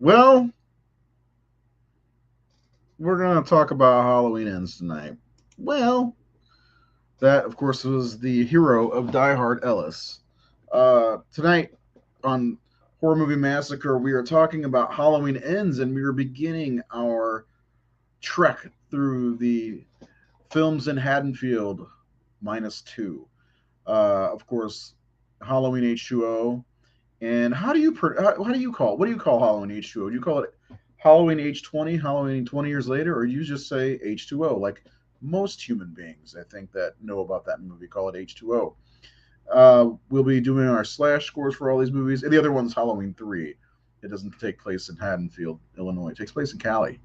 Well, we're going to talk about Halloween Ends tonight. Well, that, of course, was the hero of Die Hard, Ellis. Tonight on Horror Movie Massacre, we are talking about Halloween Ends, and we are beginning our trek through the films in Haddonfield -2. Of course, Halloween H2O. And how do you call what do you call Halloween H2O? Do you call it Halloween H20, Halloween 20 years later, or you just say H2O like most human beings I think that know about that movie call it H2O. We'll be doing our slash scores for all these movies, and the other one's Halloween 3. It doesn't take place in Haddonfield, Illinois. It takes place in Cali,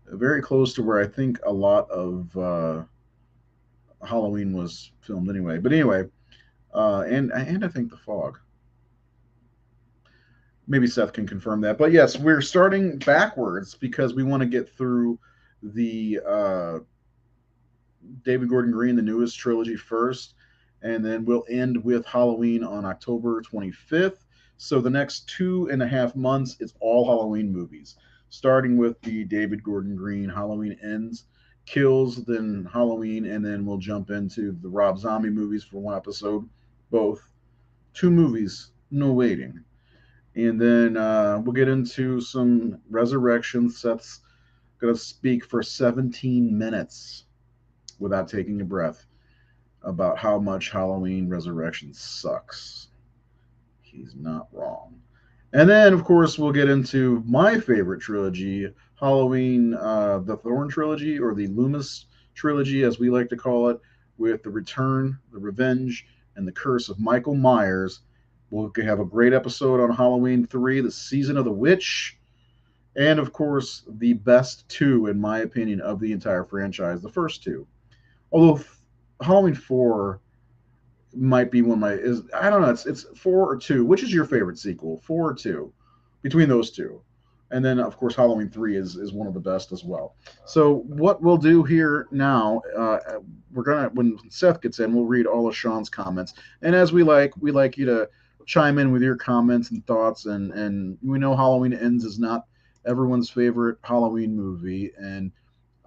very close to where I think a lot of Halloween was filmed anyway. But anyway, and I think The Fog. Maybe Seth can confirm that. But yes, we're starting backwards because we want to get through the David Gordon Green, the newest trilogy first, and then we'll end with Halloween on October 25th. So the next 2.5 months, it's all Halloween movies, starting with the David Gordon Green Halloween Ends, Kills, then Halloween, and then we'll jump into the Rob Zombie movies for one episode, both. Two movies, no waiting. And then we'll get into some Resurrection. Seth's going to speak for 17 minutes without taking a breath about how much Halloween Resurrection sucks. He's not wrong. And then, of course, we'll get into my favorite trilogy, Halloween, the Thorn trilogy, or the Loomis trilogy, as we like to call it, with the Return, the Revenge, and the Curse of Michael Myers. We'll have a great episode on Halloween 3, the Season of the Witch, and, of course, the best two, in my opinion, of the entire franchise, the first two. Although Halloween 4 might be one of my I don't know, it's 4 or 2. Which is your favorite sequel, 4 or 2? Between those two. And then, of course, Halloween 3 is one of the best as well. So what we'll do here now, we're gonna when Seth gets in, we'll read all of Sean's comments, and as we like you to chime in with your comments and thoughts, and we know Halloween Ends is not everyone's favorite Halloween movie, and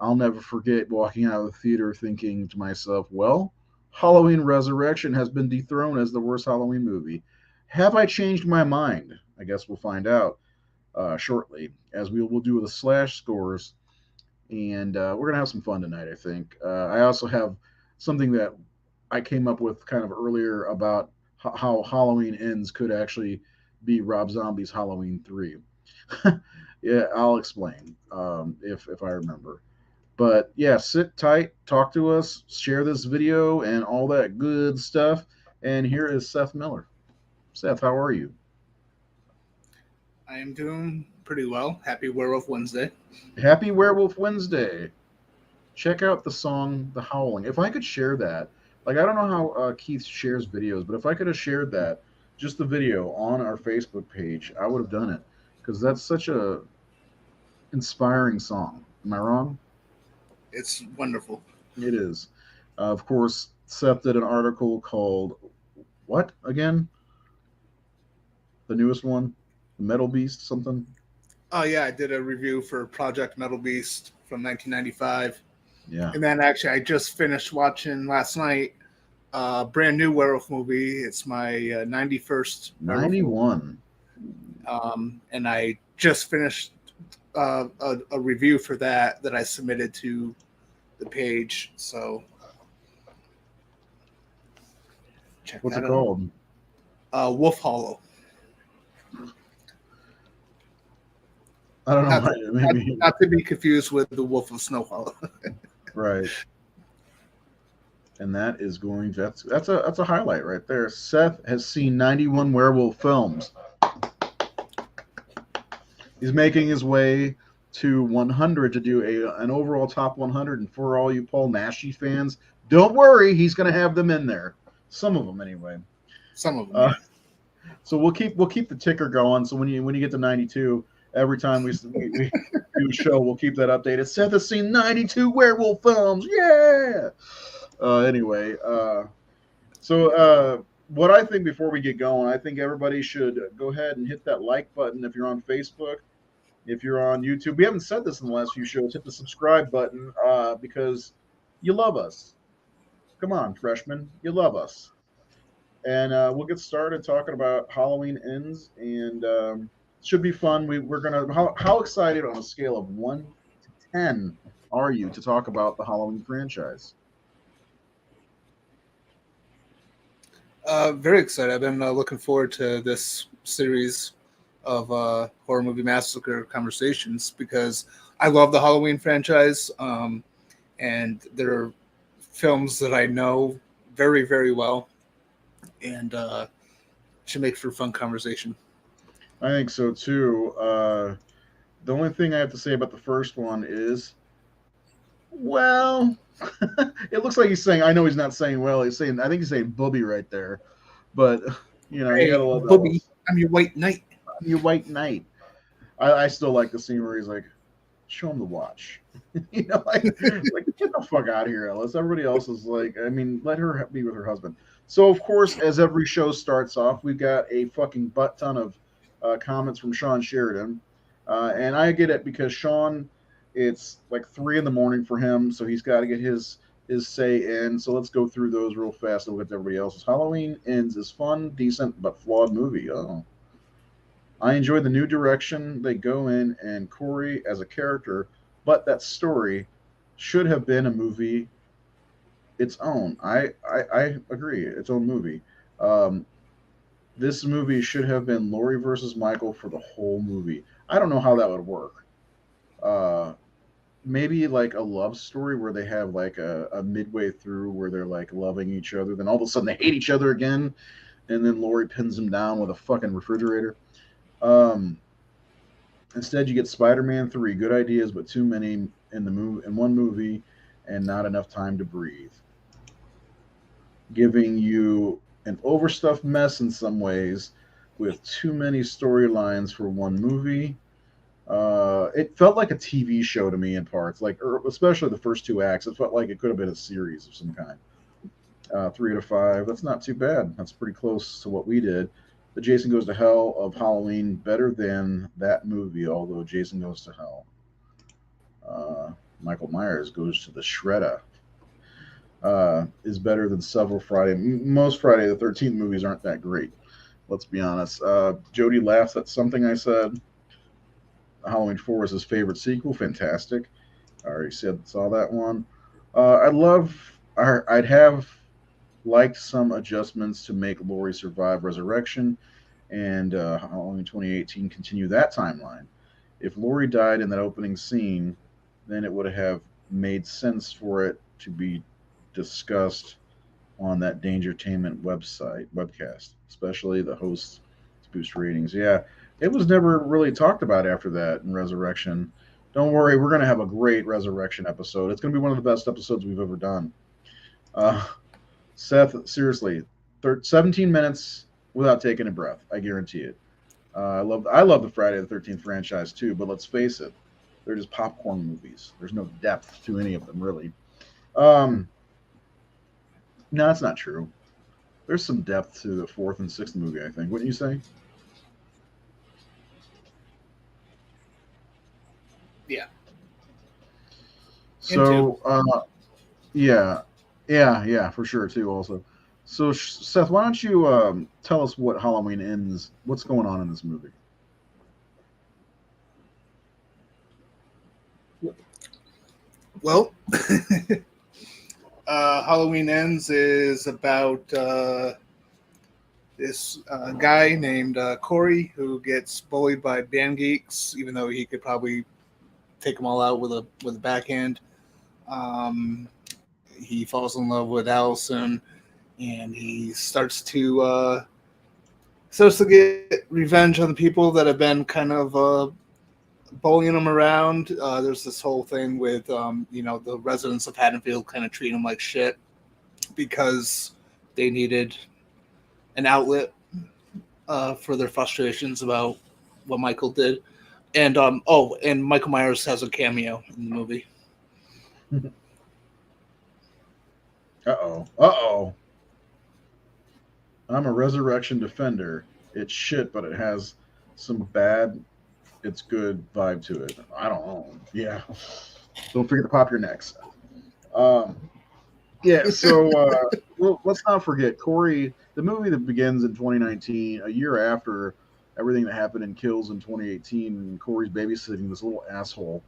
I'll never forget walking out of the theater thinking to myself, well, Halloween Resurrection has been dethroned as the worst Halloween movie. Have I changed my mind? I guess we'll find out shortly, as we will do the slash scores, and we're gonna have some fun tonight, I think. I also have something that I came up with kind of earlier about how Halloween Ends could actually be Rob Zombie's Halloween 3. Yeah, I'll explain if I remember. But yeah, sit tight, talk to us, share this video, and all that good stuff. And here is Seth Miller. Seth, how are you? I am doing pretty well. Happy Werewolf Wednesday. Happy Werewolf Wednesday. Check out the song The Howling. If I could share that, like, I don't know how Keith shares videos, but if I could have shared that, just the video on our Facebook page, I would have done it, because that's such a inspiring song. Am I wrong? It's wonderful. It is. Of course, Seth did an article called, what again? The newest one? Metal Beast something? Oh, yeah, I did a review for Project Metal Beast from 1995. Yeah. And then actually, I just finished watching last night a brand new werewolf movie. It's my 91st. 91. And I just finished a review for that I submitted to the page. So check What's that it called? Wolf Hollow. I don't know. Not to be confused with the Wolf of Snow Hollow. Right. And that is going to, that's a highlight right there. Seth has seen 91 werewolf films. He's making his way to 100 to do an overall top 100. And for all you Paul Naschy fans, don't worry, he's going to have them in there. Some of them, anyway. Some of them. So we'll keep the ticker going. So when you get to 92, every time we do a show, we'll keep that updated. Seth has seen 92 werewolf films. Yeah. Anyway, so what I think before we get going, I think everybody should go ahead and hit that like button if you're on Facebook. If you're on YouTube, we haven't said this in the last few shows. Hit the subscribe button because you love us. Come on, freshmen, you love us. And we'll get started talking about Halloween Ends, and should be fun. We're gonna. How excited on a scale of 1 to 10 are you to talk about the Halloween franchise? Very excited. I've been looking forward to this series of horror movie massacre conversations because I love the Halloween franchise, and there are films that I know very, very well, and should make for fun conversation. I think so too. The only thing I have to say about the first one is, well, it looks like he's saying. I know he's not saying well. He's saying. I think he's saying "booby" right there. But you gotta Hey, love Booby, that. I'm your white knight. Your white knight. I still like the scene where he's like, show him the watch. Like get the fuck out of here, Ellis. Everybody else is like, I mean, let her be with her husband. So of course, as every show starts off, we've got a fucking butt ton of comments from Sean Sheridan, and I get it because Sean, it's like 3 in the morning for him, so he's got to get his say in. So let's go through those real fast and look at everybody else's. Halloween Ends is fun, decent, but flawed movie. Oh. I enjoy the new direction they go in and Corey as a character, but that story should have been a movie its own. I agree, its own movie. Um, this movie should have been Laurie versus Michael for the whole movie. I don't know how that would work. Uh, Maybe like a love story where they have like a midway through where they're like loving each other, then all of a sudden they hate each other again, and then Laurie pins him down with a fucking refrigerator. Um, Instead, you get Spider-Man 3. Good ideas, but too many in one movie, and not enough time to breathe. Giving you an overstuffed mess in some ways, with too many storylines for one movie. It felt like a TV show to me in parts, like especially the first two acts. It felt like it could have been a series of some kind. 3 out of 5. That's not too bad. That's pretty close to what we did. The Jason Goes to Hell of Halloween better than that movie, although Jason Goes to Hell. Michael Myers Goes to the Shredder is better than several most Friday the 13th movies aren't that great. Let's be honest. Jody laughs at something I said. Halloween 4 is his favorite sequel. Fantastic. I already saw that one. I'd have liked some adjustments to make Laurie survive Resurrection and Halloween 2018 continue that timeline. If Laurie died in that opening scene, then it would have made sense for it to be discussed on that Dangertainment webcast, especially the hosts to boost ratings. Yeah, it was never really talked about after that in Resurrection. Don't worry, we're going to have a great Resurrection episode. It's going to be one of the best episodes we've ever done. Uh, Seth, seriously, 17 minutes without taking a breath. I guarantee it. I love the Friday the 13th franchise too, but let's face it, they're just popcorn movies. There's no depth to any of them really. Um, no, that's not true. There's some depth to the fourth and sixth movie, I think. Wouldn't you say? Yeah. So, yeah, yeah, for sure too. Also, so Seth, why don't you tell us what Halloween Ends? What's going on in this movie? Well, Halloween Ends is about this guy named Corey who gets bullied by band geeks, even though he could probably take them all out with a backhand. He falls in love with Allison, and he starts to get revenge on the people that have been kind of bullying him around. There's this whole thing with the residents of Haddonfield kind of treat him like shit because they needed an outlet for their frustrations about what Michael did. And and Michael Myers has a cameo in the movie. Uh oh. Uh oh. I'm a Resurrection defender. It's shit, but it has some bad, it's good vibe to it. I don't know. Yeah. Don't forget to pop your necks. Um, yeah, so well, let's not forget Corey, the movie that begins in 2019, a year after everything that happened in Kills in 2018, and Corey's babysitting this little asshole.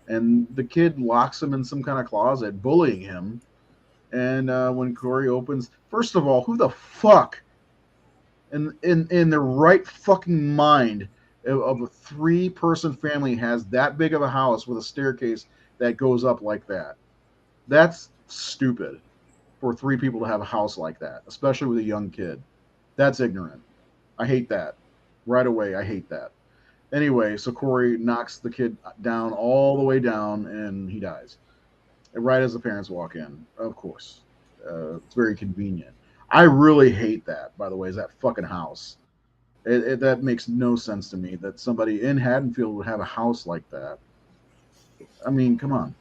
And the kid locks him in some kind of closet, bullying him. And when Corey opens, first of all, who the fuck in their right fucking mind of a 3-person family has that big of a house with a staircase that goes up like that? That's stupid for 3 people to have a house like that, especially with a young kid. That's ignorant. I hate that. Right away, I hate that. Anyway, so Corey knocks the kid down all the way down and he dies. Right as the parents walk in, of course. It's very convenient. I really hate that, by the way, is that fucking house. That makes no sense to me that somebody in Haddonfield would have a house like that. I mean, come on.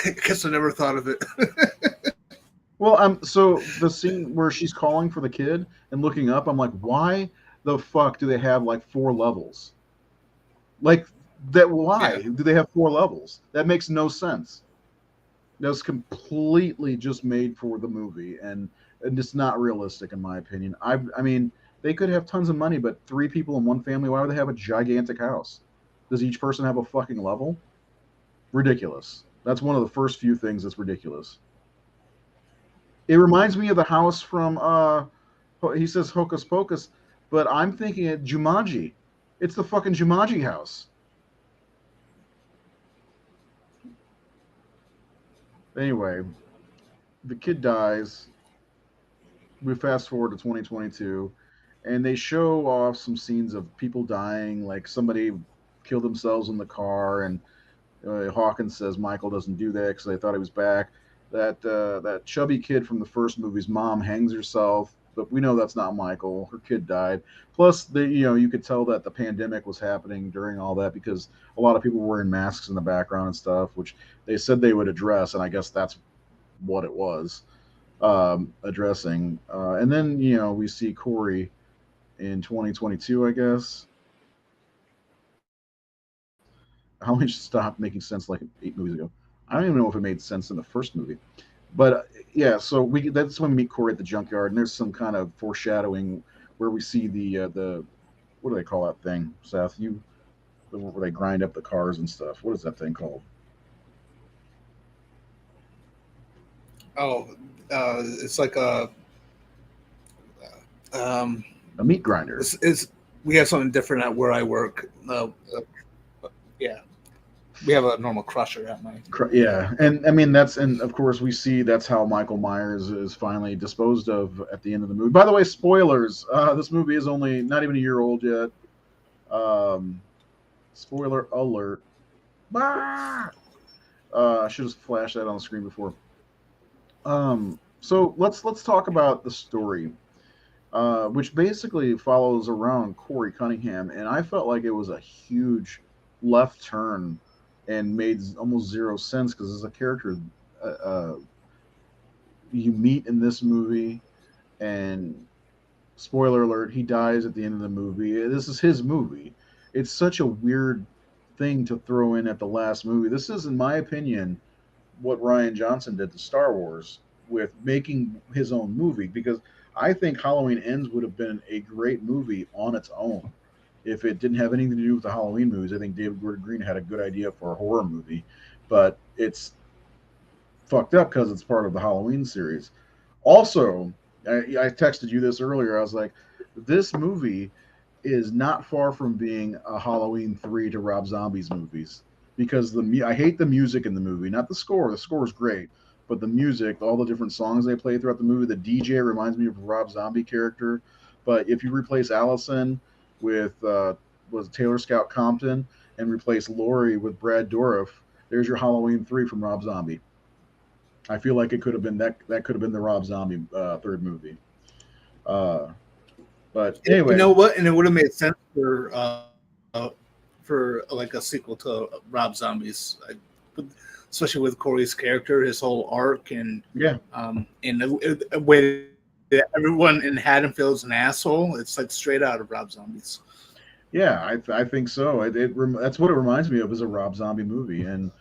I guess I never thought of it. Well, so the scene where she's calling for the kid and looking up, I'm like, why the fuck do they have like 4 levels? Like that? Why Yeah. do they have 4 levels? That makes no sense. That's completely just made for the movie, and it's not realistic in my opinion. I mean, they could have tons of money, but 3 people in one family, why would they have a gigantic house? Does each person have a fucking level? Ridiculous. That's one of the first few things that's ridiculous. It reminds me of the house from he says Hocus Pocus, but I'm thinking of Jumanji. It's the fucking Jumanji house. Anyway, the kid dies. We fast forward to 2022, and they show off some scenes of people dying, like somebody killed themselves in the car, and Hawkins says Michael doesn't do that because they thought he was back. That chubby kid from the first movie's mom hangs herself, but we know that's not Michael. Her kid died. Plus, you could tell that the pandemic was happening during all that because a lot of people were wearing masks in the background and stuff, which they said they would address, and I guess that's what it was addressing. And then we see Corey in 2022, I guess. How much stopped making sense like 8 movies ago. I don't even know if it made sense in the first movie. But yeah, so that's when we meet Corey at the junkyard, and there's some kind of foreshadowing where we see the what do they call that thing, Seth? Where they grind up the cars and stuff. What is that thing called? Oh, it's like a um, A meat grinder. it's we have something different at where I work. Yeah, we have a normal crusher at my. Yeah, and I mean and of course we see that's how Michael Myers is finally disposed of at the end of the movie. By the way, spoilers. This movie is only not even a year old yet. Um, Spoiler alert. Ah! I should have flashed that on the screen before. So let's talk about the story, which basically follows around Corey Cunningham, and I felt like it was a huge left turn and made almost zero sense because as a character uh, uh, you meet in this movie, and spoiler alert, he dies at the end of the movie. This is his movie. It's such a weird thing to throw in at the last movie. This is, in my opinion, what Ryan Johnson did to Star Wars with making his own movie because I think Halloween Ends would have been a great movie on its own if it didn't have anything to do with the Halloween movies. I think David Gordon Green had a good idea for a horror movie, but it's fucked up because it's part of the Halloween series. Also, I texted you this earlier. I was like, this movie is not far from being a Halloween 3 to Rob Zombie's movies because I hate the music in the movie, not the score. The score is great, but the music, all the different songs they play throughout the movie, the DJ reminds me of a Rob Zombie character. But if you replace Allison with was Taylor Scout Compton and replace Laurie with Brad Dourif, there's your Halloween 3 from Rob Zombie. I feel like it could have been that could have been the Rob Zombie third movie. Uh, but You anyway, know what? And it would have made sense for like a sequel to Rob Zombies. especially with Corey's character, his whole arc, and Yeah, in a way that everyone in Haddonfield's an asshole. It's like straight out of Rob Zombie's. yeah, I think so. That's what it reminds me of, is a Rob Zombie movie, and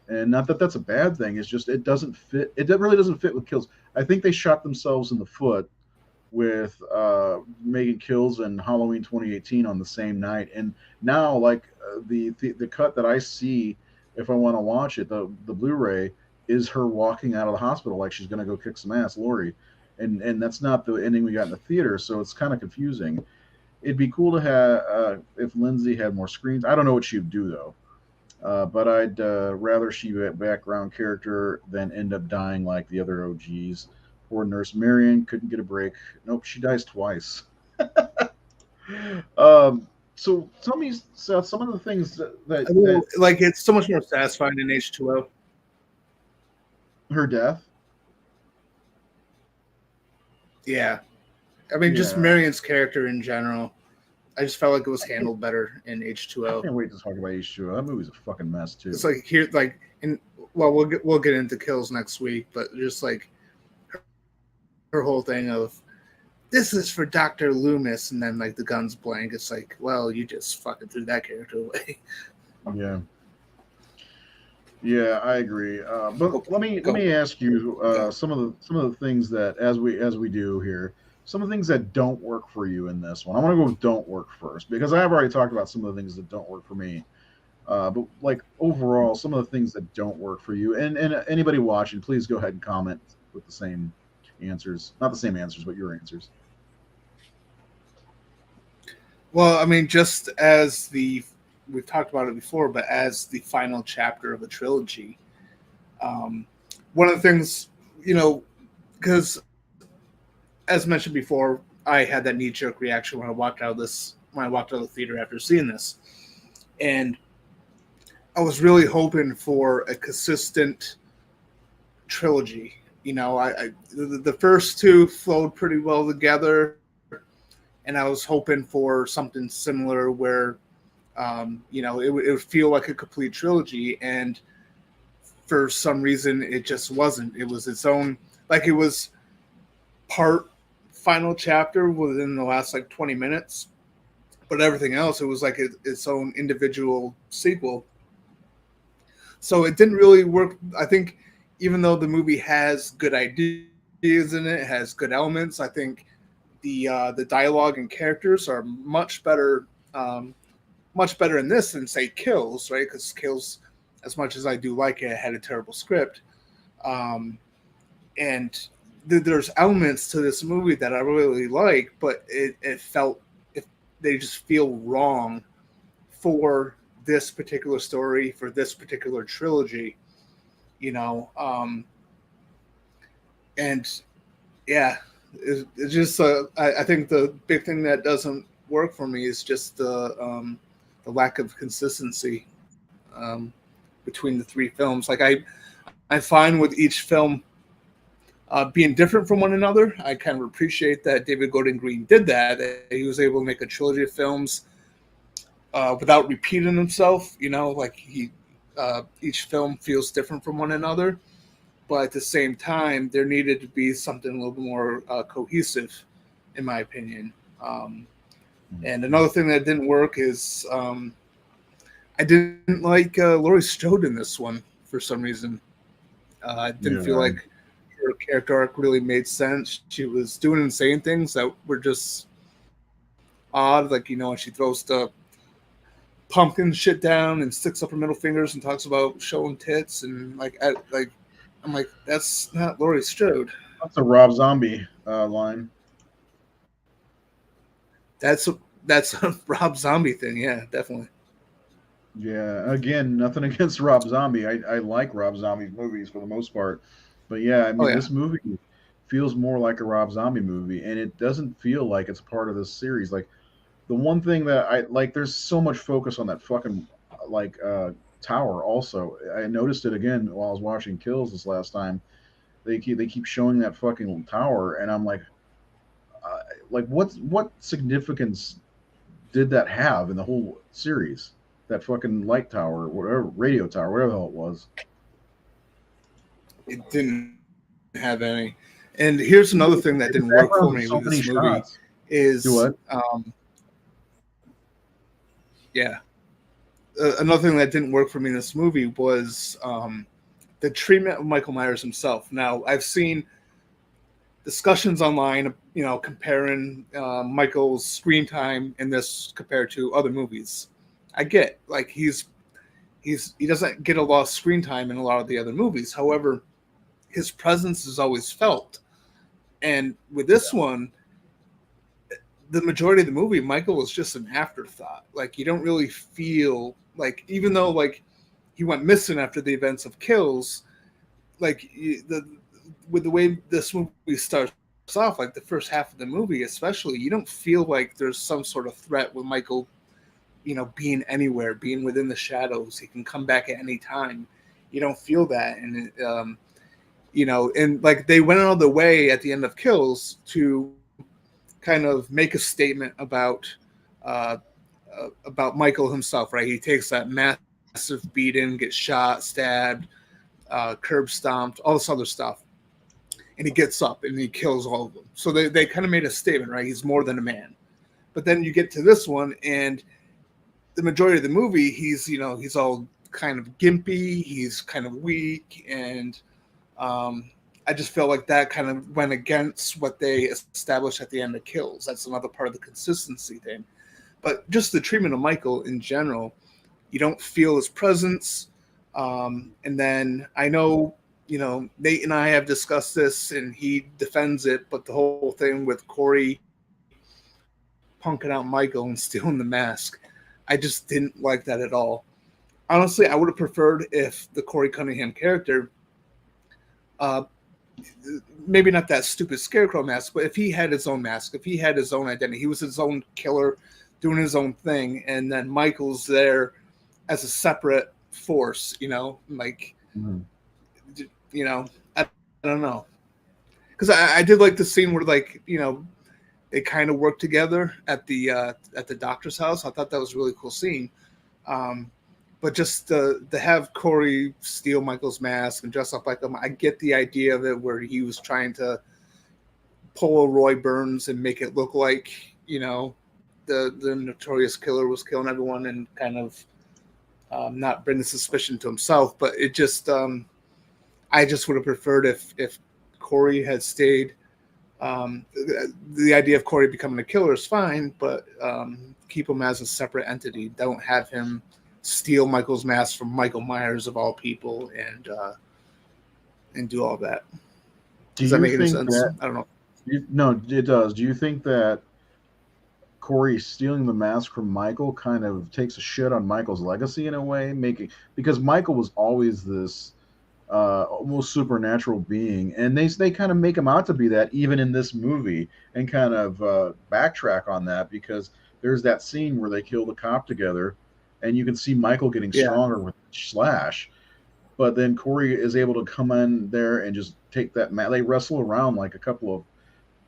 not that that's a bad thing. It's just it doesn't fit. It really doesn't fit with Kills. I think they shot themselves in the foot with making Kills and Halloween 2018 on the same night, and now like the cut that I see, if I want to watch it, the Blu-ray is her walking out of the hospital like she's gonna go kick some ass, Lori, and that's not the ending we got in the theater, so it's kind of confusing. It'd be cool to have if Lindsay had more screens. I don't know what she'd do though, but I'd rather she be a background character than end up dying like the other OGs. Poor Nurse Marion couldn't get a break. Nope, she dies twice. So tell me, Seth, some of the things that Like it's so much more satisfying in H2O. her death. Yeah, I mean, just Yeah, Marion's character in general. I just felt like it was I can't, handled better in I H2O. can't wait to talk about H2O. That movie's a fucking mess too. It's like here, like in well, we'll get into Kills next week, but just like her whole thing of this is for Dr. Loomis, and then like the guns blank. It's like, well, you just fucking threw that character away. Yeah, yeah, I agree. But let me ask you some of the things that as we do here, some of the things that don't work for you in this one. I want to go with don't work first because I've already talked about some of the things that don't work for me. But like overall, some of the things that don't work for you, and anybody watching, please go ahead and comment with the same answers, not the same answers, but your answers. Well, I mean, just as we've talked about it before, but as the final chapter of a trilogy, um, one of the things, because as mentioned before, I had that knee-jerk reaction when I walked out of the theater after seeing this, and I was really hoping for a consistent trilogy. The first two flowed pretty well together, and I was hoping for something similar where, it would feel like a complete trilogy, and for some reason it just wasn't. It was its own, like it was part final chapter within the last like 20 minutes, but everything else, it was like its own individual sequel. So it didn't really work. I think even though the movie has good ideas in it, has good elements, I think the dialogue and characters are much better in this than say Kills, right? Because Kills, as much as I do like it, had a terrible script, and there's elements to this movie that I really like, but it felt they just feel wrong for this particular story, for this particular trilogy, and yeah, it's just I think the big thing that doesn't work for me is just the lack of consistency between the three films. Like I find with each film being different from one another. I kind of appreciate that David Gordon Green did that. He was able to make a trilogy of films without repeating himself. Like each film feels different from one another. But at the same time, there needed to be something a little bit more cohesive, in my opinion. And another thing that didn't work is I didn't like Laurie Strode in this one for some reason. I didn't feel like her character arc really made sense. She was doing and saying things that were just odd, like when she throws the pumpkin shit down and sticks up her middle fingers and talks about showing tits, and I'm like, that's not Laurie Strode. That's a Rob Zombie line. That's a Rob Zombie thing, yeah, definitely. Yeah, again, nothing against Rob Zombie. I like Rob Zombie's movies for the most part. But yeah, I mean, Oh yeah. this movie feels more like a Rob Zombie movie, and it doesn't feel like it's part of this series. Like the one thing that I like, there's so much focus on that fucking like tower. Also, I noticed it again while I was watching Kills this last time. They keep showing that fucking tower, and I'm like what significance did that have in the whole series? That fucking light tower, whatever, radio tower, whatever the hell it was. It didn't have any. And here's another thing that The didn't work for backgrounds of me so with many this movie shots. Do is, what? yeah, another thing that didn't work for me in this movie was the treatment of Michael Myers himself. Now, I've seen discussions online, comparing Michael's screen time in this compared to other movies. I get like he doesn't get a lot of screen time in a lot of the other movies. However, his presence is always felt, and with this one, the majority of the movie, Michael was just an afterthought. Like you don't really feel like, even though like he went missing after the events of Kills, like the with the way this movie starts off, like the first half of the movie, especially, you don't feel like there's some sort of threat with Michael, being anywhere, being within the shadows. He can come back at any time. You don't feel that, and and like they went out of the way at the end of Kills to kind of make a statement uh, about Michael himself, right? He takes that massive beating, gets shot, stabbed, curb stomped, all this other stuff, and he gets up and he kills all of them. So they kind of made a statement, right? He's more than a man. But then you get to this one, and the majority of the movie, he's all kind of gimpy, he's kind of weak, and I just felt like that kind of went against what they established at the end of Kills. That's another part of the consistency thing. But just the treatment of Michael in general, you don't feel his presence. And then I know, Nate and I have discussed this, and he defends it, but the whole thing with Corey punking out Michael and stealing the mask, I just didn't like that at all. Honestly, I would have preferred if the Corey Cunningham character, uh, maybe not that stupid scarecrow mask, but if he had his own mask, if he had his own identity, he was his own killer doing his own thing, and then Michael's there as a separate force, like, Mm-hmm. I don't know. Because I did like the scene where, like, they kind of work together at the doctor's house. I thought that was a really cool scene. Um, but just to have Corey steal Michael's mask and dress up like him, I get the idea of it, where he was trying to pull a Roy Burns and make it look like, the notorious killer was killing everyone, and kind of not bring the suspicion to himself. But it just, I just would have preferred if Corey had stayed. The idea of Corey becoming a killer is fine, but keep him as a separate entity. Don't have him steal Michael's mask from Michael Myers of all people, and do all that. Do Does that you make any think sense? that? I don't know. No, it does. Do you think that Corey stealing the mask from Michael kind of takes a shit on Michael's legacy in a way, because Michael was always this almost supernatural being, and they kind of make him out to be that even in this movie, and kind of backtrack on that, because there's that scene where they kill the cop together, and you can see Michael getting Yeah, stronger with Slash, but then Corey is able to come in there and just take that they wrestle around like a couple of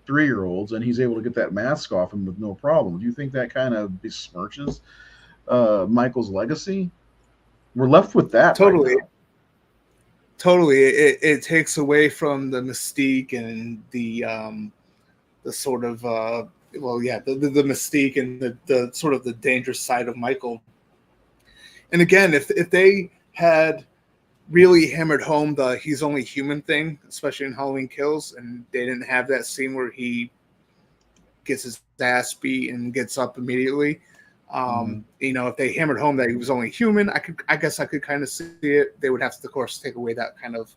3-year-olds, and he's able to get that mask off him with no problem. Do you think that kind of besmirches Michael's legacy? We're left with that right totally, now. totally. It takes away from the mystique and the sort of well, yeah, the mystique and the sort of the dangerous side of Michael. And again, if they had really hammered home the he's only human thing, especially in Halloween Kills, and they didn't have that scene where he gets his ass beat and gets up immediately. Mm-hmm. If they hammered home that he was only human, I guess I could kind of see it. They would have to, of course, take away that kind of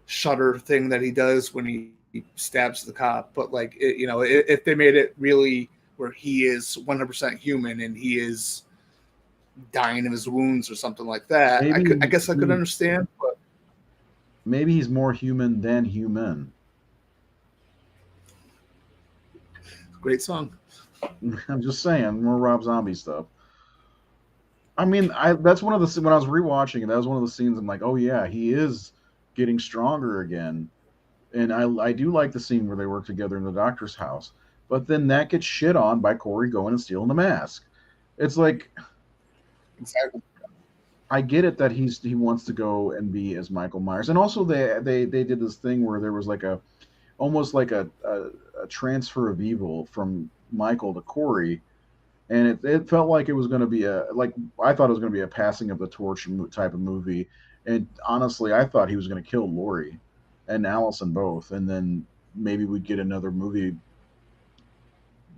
shudder thing that he does when he stabs the cop. But like, if they made it really where he is 100% human and he is dying of his wounds or something like that, I Maybe guess I could understand. But maybe he's more human than human. great song. I'm just saying, more Rob Zombie stuff. I mean, that's one of the when I was rewatching it, that was one of the scenes I'm like, oh yeah, he is getting stronger again. And I do like the scene where they work together in the doctor's house. But then that gets shit on by Corey going and stealing the mask. It's like, Exactly. I get it that he wants to go and be as Michael Myers, and also they did this thing where there was like a almost like a transfer of evil from Michael to Corey, and it felt like it was going to be a like I thought it was going to be a passing of the torch type of movie, and honestly, I thought he was going to kill Laurie and Allison both, and then maybe we'd get another movie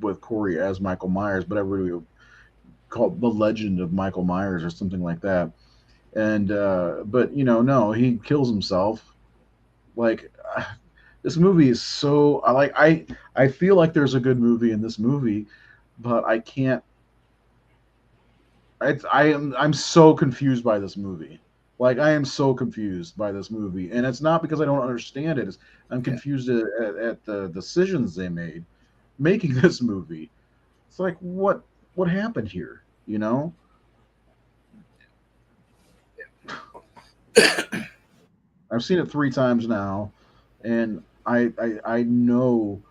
with Corey as Michael Myers, but everybody would call it The Legend of Michael Myers or something like that. And but no, he kills himself. Like this movie is so I feel like there's a good movie in this movie, but I can't. I'm so confused by this movie. Like I am so confused by this movie, and it's not because I don't understand it. I'm Yeah. confused at the decisions they made making this movie. It's like what happened here? You know, I've seen it 3 times now, and I know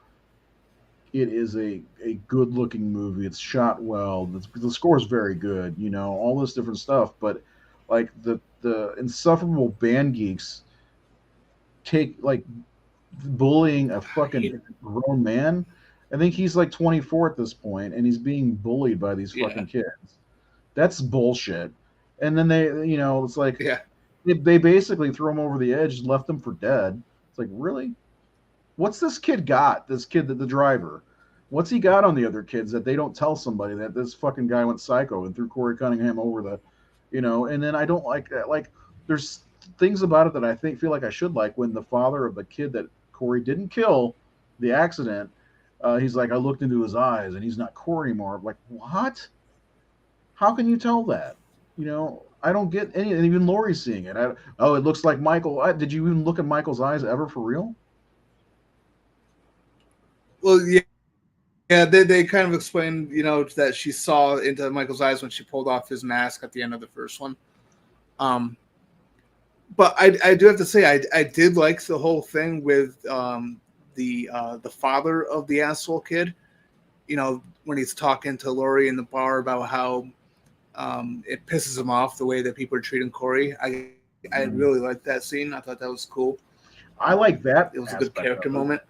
it is a good looking movie. It's shot well. The score is very good. All this different stuff. But like the insufferable band geeks take like bullying a I hate fucking it. grown man. I think he's like 24 at this point, and he's being bullied by these Yeah. fucking kids. That's bullshit. And then it's like Yeah. they basically threw him over the edge, left him for dead. It's like really, what's this kid got? This kid, the driver, what's he got on the other kids that they don't tell somebody that this fucking guy went psycho and threw Corey Cunningham over and then I don't like that. Like, there's things about it that I think feel like I should like when the father of the kid that Corey didn't kill, the accident, he's like, I looked into his eyes and he's not Corey anymore. I'm like, what? How can you tell that? I don't get any. And even Laurie's seeing it. Oh, it looks like Michael. Did you even look at Michael's eyes ever for real? Well, yeah. Yeah, they kind of explained, that she saw into Michael's eyes when she pulled off his mask at the end of the first one. Um, but I do have to say I did like the whole thing with the father of the asshole kid. When he's talking to Laurie in the bar about how it pisses him off the way that people are treating Corey. I Mm. really liked that scene. I thought that was cool. I like that It was a good aspect character of it. moment.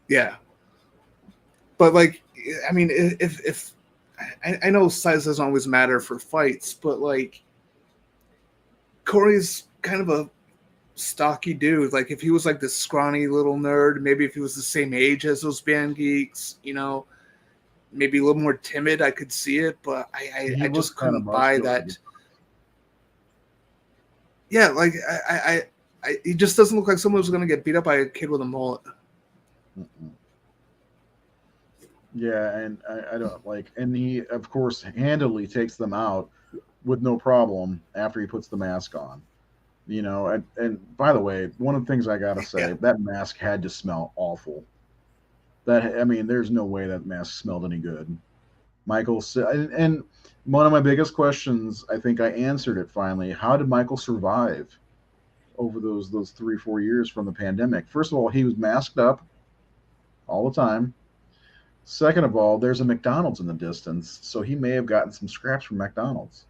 Yeah, but like, I mean, if I know size doesn't always matter for fights, but like Corey's kind of a stocky dude. Like if he was like this scrawny little nerd, maybe if he was the same age as those band geeks, maybe a little more timid, I could see it. But I He looks just kind of couldn't buy muscular. that. Yeah, like he just doesn't look like someone who's going to get beat up by a kid with a mullet. Mm-mm. Yeah, and I don't like, and he of course handily takes them out with no problem after he puts the mask on. And by the way, one of the things I gotta Yeah, say, that mask had to smell awful. That I mean, there's no way that mask smelled any good. And one of my biggest questions, I think I answered it finally. How did Michael survive over those 3 4 years from the pandemic? First of all, he was masked up all the time. Second of all, there's a McDonald's in the distance, so he may have gotten some scraps from McDonald's.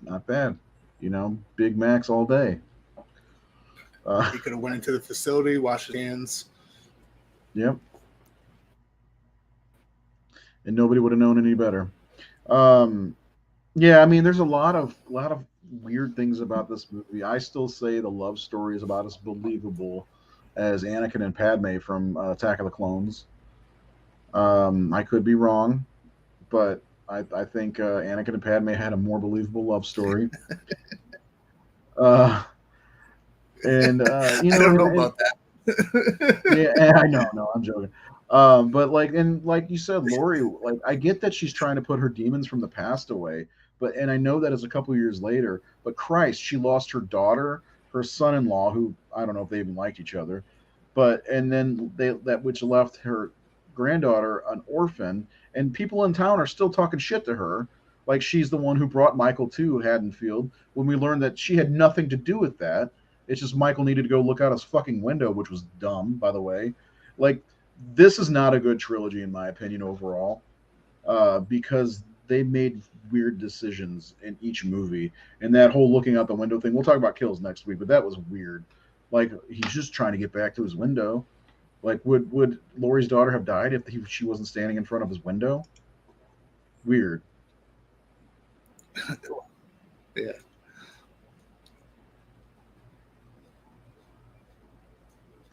Not bad, Big Macs all day. Uh, he could have went into the facility, washed his hands. yep, and nobody would have known any better. Um, yeah, I mean, there's a lot of weird things about this movie. I still say the love story is about as believable as Anakin and Padme from Attack of the Clones. I could be wrong, but I think Anakin and Padme had a more believable love story. Uh, and I don't know about that. yeah, I know, no, I'm joking. But like you said, Lori, like I get that she's trying to put her demons from the past away, and I know that is a couple years later. But Christ, she lost her daughter, her son-in-law, who I don't know if they even liked each other, and then that which left her granddaughter an orphan, and people in town are still talking shit to her, like she's the one who brought Michael to Haddonfield. When we learned that she had nothing to do with that, it's just Michael needed to go look out his fucking window, which was dumb, by the way. Like, this is not a good trilogy, in my opinion, overall, because they made weird decisions in each movie, and that whole looking out the window thing. We'll talk about kills next week, but that was weird. Like he's just trying to get back to his window. Like would Laurie's daughter have died if she wasn't standing in front of his window? Weird. Yeah.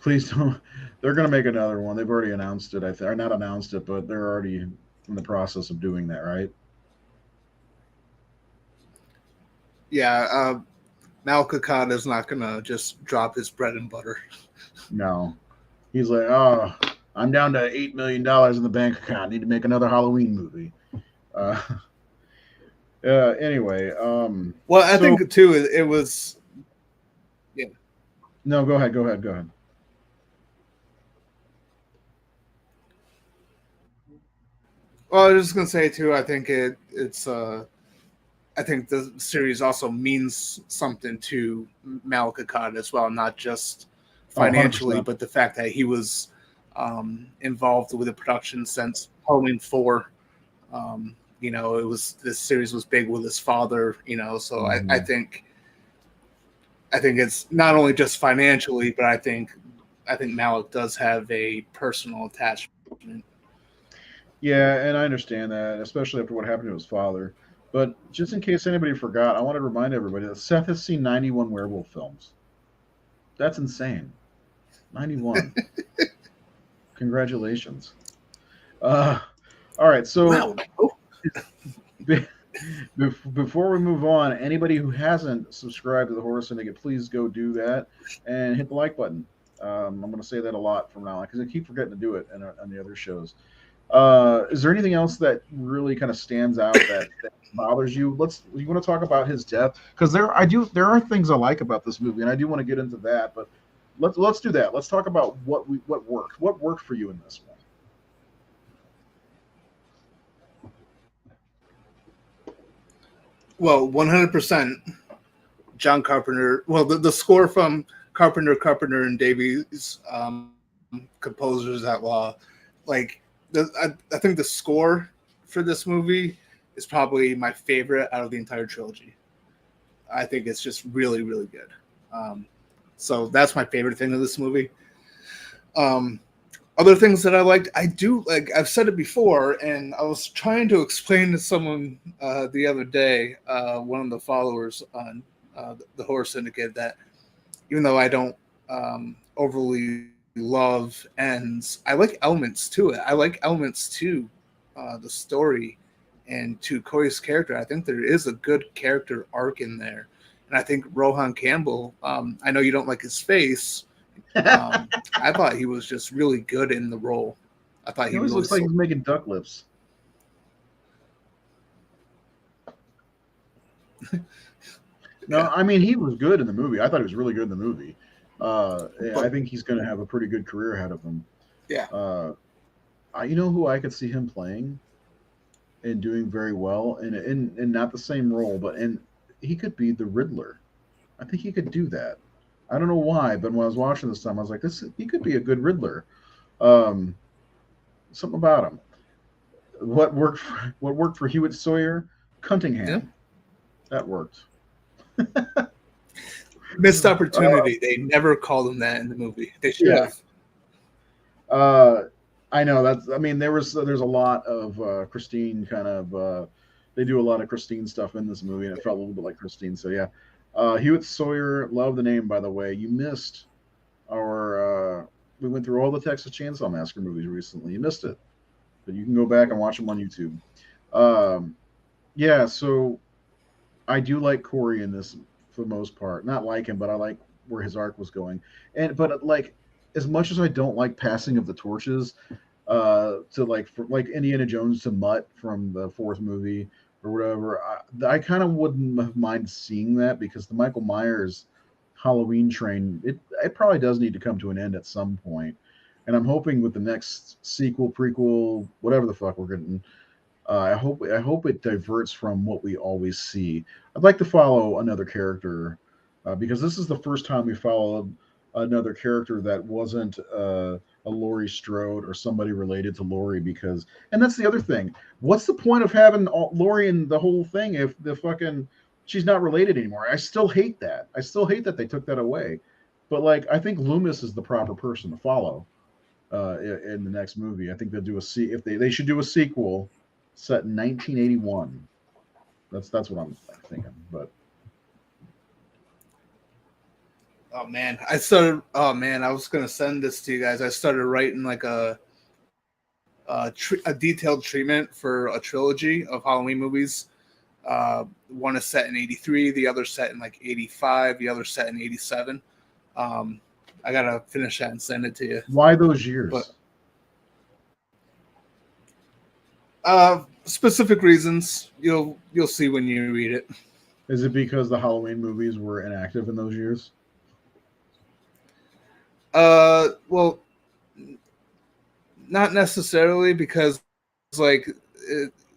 Please don't. They're going to make another one. They've already announced it. I think, or not announced it, but they're already in the process of doing that, right? Yeah. Mal Kakad is not gonna just drop his bread and butter. No. He's like, oh, I'm down to $8 million in the bank account. Need to make another Halloween movie. Uh, anyway, well, I think too it was. Yeah. No, go ahead. Go ahead. Go ahead. Well, I was just gonna say too. I think it's. I think the series also means something to Mal Kakad as well, not just financially, but the fact that he was involved with the production since Halloween 4. You know, this series was big with his father. You know, so I think it's not only just financially, but I think Malik does have a personal attachment. Yeah, and I understand that, especially after what happened to his father. But just in case anybody forgot, I want to remind everybody that Seth has seen 91 werewolf films. That's insane. 91. Congratulations. All right, so wow. Before we move on, anybody who hasn't subscribed to the Horror Syndicate, please go do that and hit the like button. I'm going to say that a lot from now on because I keep forgetting to do it on the other shows. Is there anything else that really kind of stands out that bothers you? You want to talk about his death? Because there are things I like about this movie, and I do want to get into that. But let's do that. Let's talk about what worked. What worked for you in this one? Well, 100% John Carpenter. Well, the score from Carpenter, and Davies, composers at law. Like, I think the score for this movie is probably my favorite out of the entire trilogy. I think it's just really, really good. So that's my favorite thing of this movie. Other things that I liked, I've said it before, and I was trying to explain to someone the other day, one of the followers on the Horror Syndicate, that even though I don't overly love ends, I like elements to it. I like elements to the story and to Corey's character. I think there is a good character arc in there. And I think Rohan Campbell, I know you don't like his face, I thought he was just really good in the role. I thought he always looks like he's making duck lips. No, I mean he was good in the movie. I thought he was really good in the movie. I think he's going to have a pretty good career ahead of him. Yeah. You know who I could see him playing and doing very well, in not the same role, but he could be the Riddler. I think he could do that. I don't know why, but when I was watching this time, I was like, he could be a good Riddler. Something about him. What worked for Hewitt Sawyer? Cunningham. Yeah. That worked. Missed opportunity. They never called him that in the movie. They should have. I know that's. I mean, there's a lot of Christine kind of. They do a lot of Christine stuff in this movie, and it felt a little bit like Christine. So yeah. Hewitt Sawyer, love the name, by the way. You missed our. We went through all the Texas Chainsaw Massacre movies recently. You missed it, but you can go back and watch them on YouTube. Yeah, so I do like Corey in this for the most part. Not like him, but I like where his arc was going. But like, as much as I don't like passing of the torches, to like Indiana Jones to Mutt from the fourth movie or whatever, I kind of wouldn't have mind seeing that because the Michael Myers Halloween train, it probably does need to come to an end at some point. And I'm hoping with the next sequel, prequel, whatever the fuck we're getting, I hope it diverts from what we always see. I'd like to follow another character because this is the first time we followed another character that wasn't a Laurie Strode or somebody related to Laurie, because, and that's the other thing. What's the point of having Laurie in the whole thing if the fucking she's not related anymore? I still hate that. I still hate that they took that away. But like, I think Loomis is the proper person to follow in the next movie. I think they'll do if they should do a sequel set in 1981. That's what I'm thinking. But oh man, I started. Oh man, I was gonna send this to you guys. I started writing like a detailed treatment for a trilogy of Halloween movies. One is set in '83, the other set in like '85, the other set in '87. I gotta finish that and send it to you. why those years? But specific reasons you'll see when you read it. Is it because the Halloween movies were inactive in those years? Well, not necessarily, because like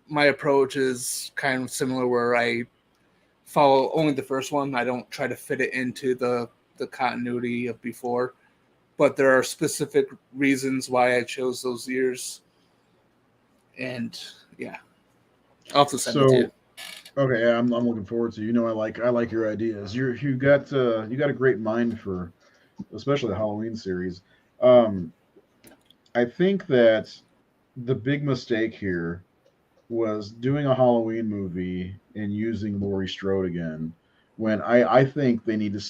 my approach is kind of similar, where I follow only the first one. I don't try to fit it into the continuity of before, but there are specific reasons why I chose those years. And yeah, I'll have to send it to you. Okay, yeah, I'm looking forward to. I like your ideas. You got a great mind for, especially the Halloween series. I think that the big mistake here was doing a Halloween movie and using Laurie Strode again. When I think they need to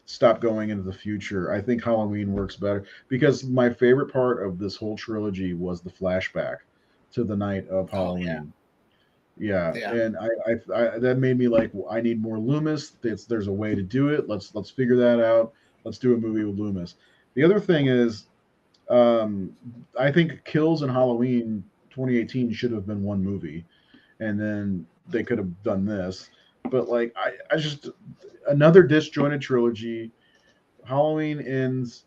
stop going into the future. I think Halloween works better, because my favorite part of this whole trilogy was the flashback to the night of Halloween. Yeah, Yeah. and I that made me like, I need more Loomis. There's a way to do it. Let's figure that out. Let's do a movie with Loomis. The other thing is, I think Kills and Halloween 2018 should have been one movie, and then they could have done this. But like, I just, another disjointed trilogy. Halloween ends.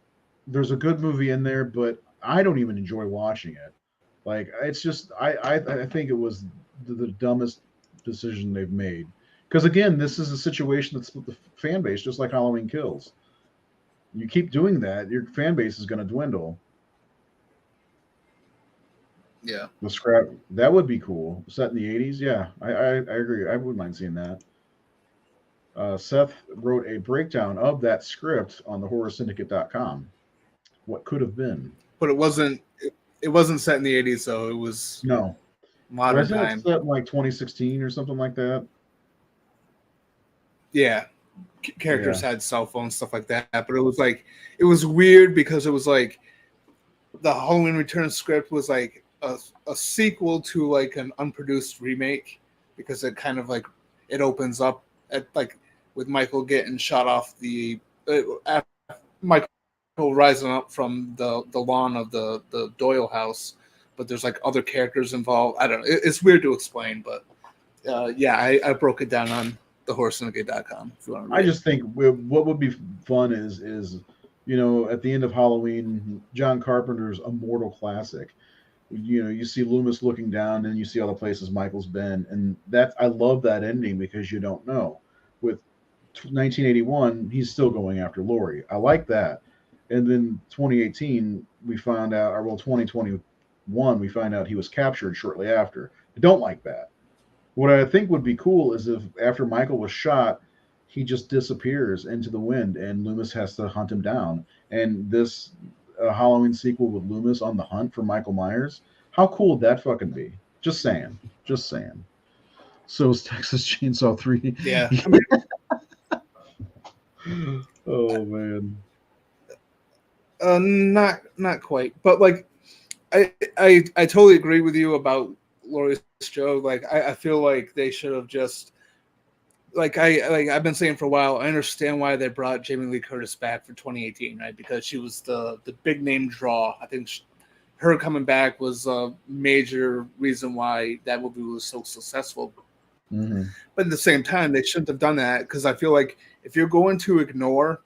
There's a good movie in there, but I don't even enjoy watching it. Like, it's just, I think it was the dumbest decision they've made. Because again, this is a situation that's with the fan base, just like Halloween Kills. You keep doing that, your fan base is going to dwindle. Yeah. The scrap, that would be cool. Set in the 80s, yeah, I agree. I wouldn't mind seeing that. Seth wrote a breakdown of that script on the horrorsyndicate.com. What could have been. But it wasn't. It wasn't set in the '80s, so it was No. modern Wasn't it time. set in like 2016 or something like that? Yeah, characters had cell phones, stuff like that. But it was weird, because it was like the Halloween Returns script was like a sequel to like an unproduced remake, because it kind of like it opens up at like with Michael getting shot off the Michael rising up from the lawn of the Doyle house, but there's like other characters involved. I don't know. It's weird to explain, but yeah, I broke it down on thehorrorsyndicate.com if you want to read. I just think what would be fun is at the end of Halloween, John Carpenter's immortal classic. You see Loomis looking down, and you see all the places Michael's been, and I love that ending, because you don't know. With 1981, he's still going after Laurie. I like that. And then 2018, we found out, or well, 2021, we find out he was captured shortly after. I don't like that. What I think would be cool is if after Michael was shot, he just disappears into the wind, and Loomis has to hunt him down. And this Halloween sequel with Loomis on the hunt for Michael Myers, how cool would that fucking be? Just saying. Just saying. So is Texas Chainsaw 3. Yeah. Oh man. Not quite, but like I totally agree with you about Laurie Strode. Like I feel like they should have just I've been saying for a while. I understand why they brought Jamie Lee Curtis back for 2018, right? Because she was the big name draw. I think her coming back was a major reason why that movie was so successful. Mm-hmm. But at the same time, they shouldn't have done that, because I feel like if you're going to ignore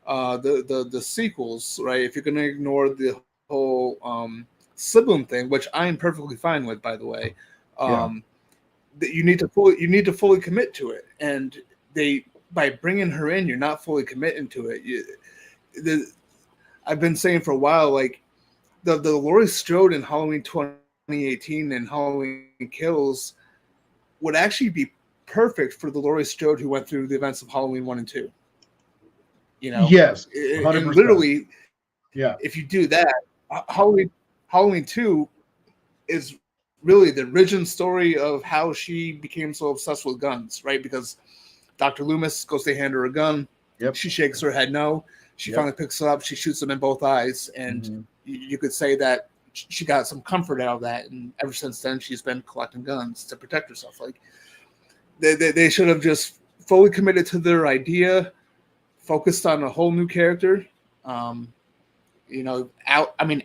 the sequels, right? If you're going to ignore the whole sibling thing, which I am perfectly fine with, by the way, that you need to fully commit to it. And by bringing her in, you're not fully committing to it. I've been saying for a while, like the Laurie Strode in Halloween 2018 and Halloween Kills would actually be perfect for the Laurie Strode who went through the events of Halloween 1 and 2. You know, Yes, and 100%. literally, Yeah. if you do that, Halloween 2 is really the origin story of how she became so obsessed with guns, right? Because Dr. Loomis goes to hand her a gun. Yep. She shakes her head no. She finally picks it up. She shoots him in both eyes. And you could say that she got some comfort out of that. And ever since then, she's been collecting guns to protect herself. Like they should have just fully committed to their idea, focused on a whole new character.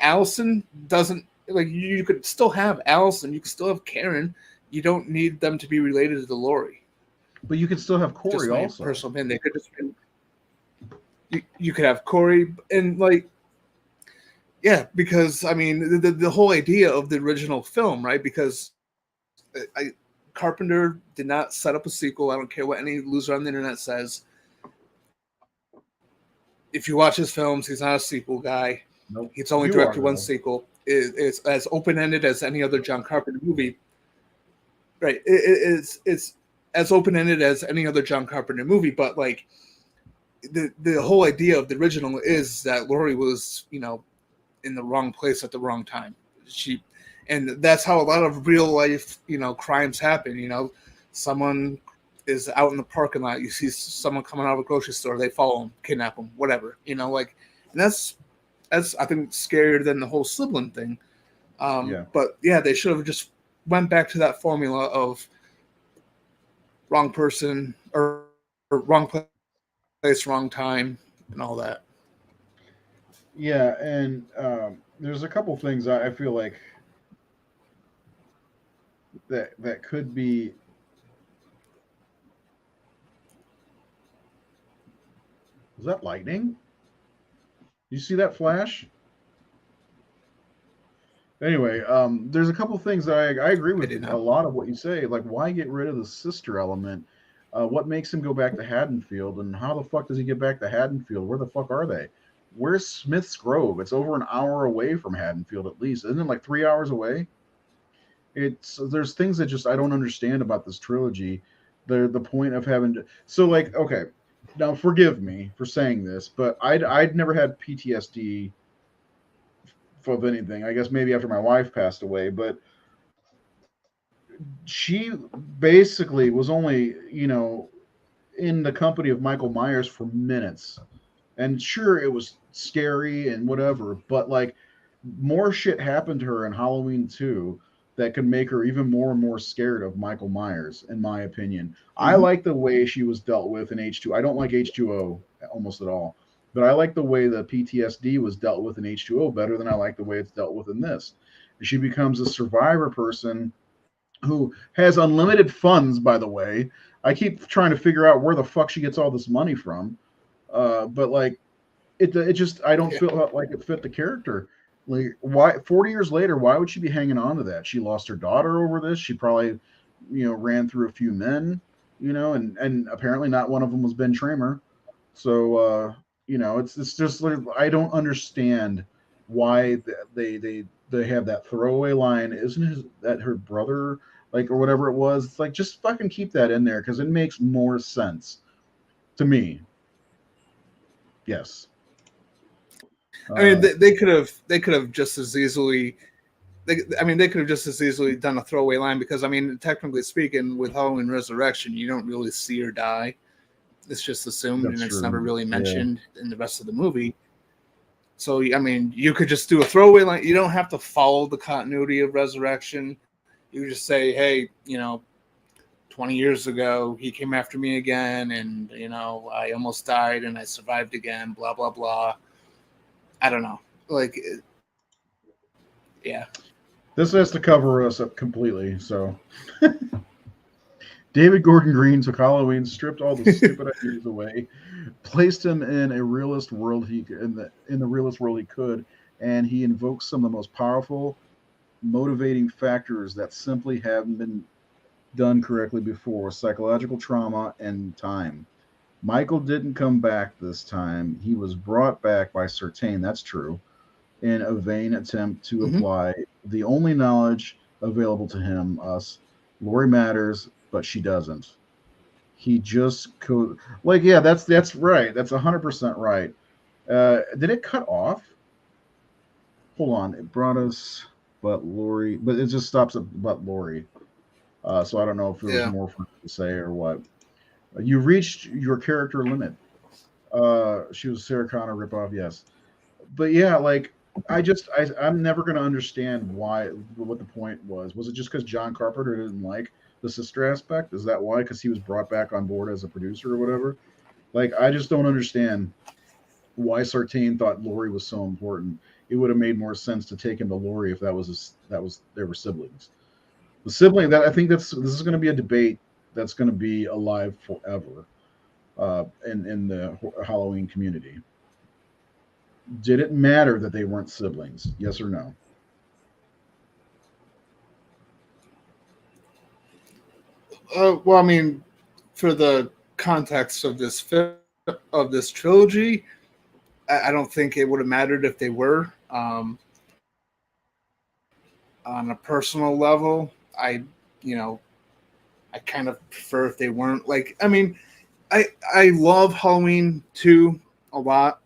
Allison doesn't like you could still have Allison, you could still have Karen. You don't need them to be related to the Laurie. But you could still have Corey just my also. personal opinion. They could just you could have Corey and like because I mean the whole idea of the original film, right? Because Carpenter did not set up a sequel. I don't care what any loser on the internet says. If you watch his films, he's not a sequel guy. Nope. He's only directed one sequel. It's as open-ended as any other John Carpenter movie. Right. It's as open-ended as any other John Carpenter movie, but like the whole idea of the original is that Laurie was, in the wrong place at the wrong time. And that's how a lot of real life, crimes happen. Someone is out in the parking lot. You see someone coming out of a grocery store. They follow him, kidnap him, whatever. And that's I think scarier than the whole sibling thing. But yeah, they should have just went back to that formula of wrong person or wrong place, wrong time, and all that. Yeah, and there's a couple things I feel like that could be. Was that lightning? You see that flash? Anyway, there's a couple things that I agree with a lot of what you say. Like, why get rid of the sister element? What makes him go back to Haddonfield, and how the fuck does he get back to Haddonfield? Where the fuck are they? Where's Smith's Grove? It's over an hour away from Haddonfield, at least. Isn't it like 3 hours away? There's things that just I don't understand about this trilogy. The point of having to okay. Now forgive me for saying this, but I'd never had PTSD of anything. I guess maybe after my wife passed away, but she basically was only, in the company of Michael Myers for minutes. And sure, it was scary and whatever, but like more shit happened to her in Halloween 2 that could make her even more and more scared of Michael Myers, in my opinion. I like the way she was dealt with in H2. I don't like H2O almost at all, but I like the way the PTSD was dealt with in H2O better than I like the way it's dealt with in this. She becomes a survivor person who has unlimited funds, by the way. I keep trying to figure out where the fuck she gets all this money from. But like, it just I don't feel like it fit the character. Like, why 40 years later, why would she be hanging on to that? She lost her daughter over this. She probably, ran through a few men, and apparently not one of them was Ben Tramer. So, it's just like I don't understand why they have that throwaway line. That her brother, like, or whatever it was? It's like, just fucking keep that in there because it makes more sense to me. Yes. I mean, they could have just as easily. They could have just as easily done a throwaway line because, I mean, technically speaking, with Halloween Resurrection, you don't really see her die. It's just assumed, and it's never really mentioned in the rest of the movie. So, I mean, you could just do a throwaway line. You don't have to follow the continuity of Resurrection. You just say, hey, 20 years ago, he came after me again, and, I almost died, and I survived again, blah, blah, blah. I don't know. Like, yeah. This has to cover us up completely, so. David Gordon Green took Halloween, stripped all the stupid ideas away, placed him in a realist world in the realist world he could, and he invokes some of the most powerful, motivating factors that simply haven't been done correctly before: psychological trauma and time. Michael didn't come back this time. He was brought back by Certain, that's true, in a vain attempt to Hmm. apply the only knowledge available to him, us. Lori matters, but she doesn't. He just like, yeah, that's right. That's 100% right. Did it cut off? Hold on. It brought us but Lori, but it just stops at but Lori. So I don't know if there was Yeah. more for him to say or what. You reached your character limit. She was Sarah Connor ripoff, yes. But yeah, like I'm never gonna understand why what the point was. Was it just because John Carpenter didn't like the sister aspect? Is that why? Because he was brought back on board as a producer or whatever? Like I just don't understand why Sartain thought Lori was so important. It would have made more sense to take him to Lori if that was they were siblings. The sibling that I think this is going to be a debate that's going to be alive forever in the Halloween community. Did it matter that they weren't siblings? Yes or no? Well, I mean, for the context of this of this trilogy, I don't think it would have mattered if they were. On a personal level, you know, I kind of prefer if they weren't. Like, I mean, I love Halloween 2 a lot.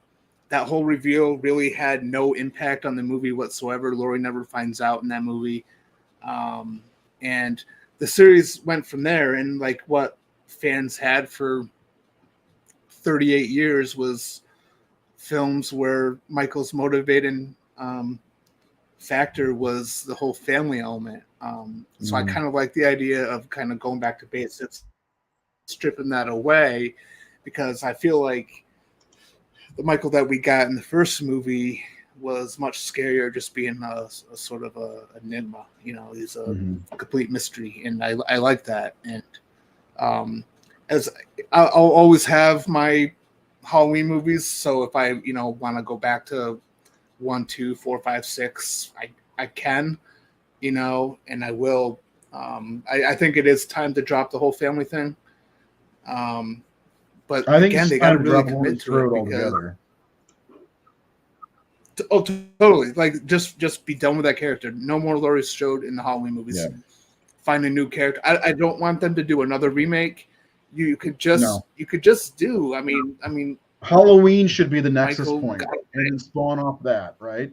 That whole reveal really had no impact on the movie whatsoever. Laurie never finds out in that movie. Um, and the series went from there. And like what fans had for 38 years was films where Michael's motivating factor was the whole family element. So I Mm, kind of like the idea of kind of going back to basics, stripping that away, because I feel like the Michael that we got in the first movie was much scarier, just being a sort of a enigma. You know, he's a hmm complete mystery, and I like that. And um, as I'll always have my Halloween movies, so if I want to go back to 1, 2, 4, 5, 6, I can, and I will. I think it is time to drop the whole family thing. Um, but I think again, it's they got time to to really drop commit Lori's to it throat because altogether. oh, totally, like just be done with that character. No more Laurie Strode in the Halloween Yeah. movies. Find a new character. I don't want them to do another remake. No. You could just do. I mean, Halloween should be the nexus Michael point, got and then spawn off that, right?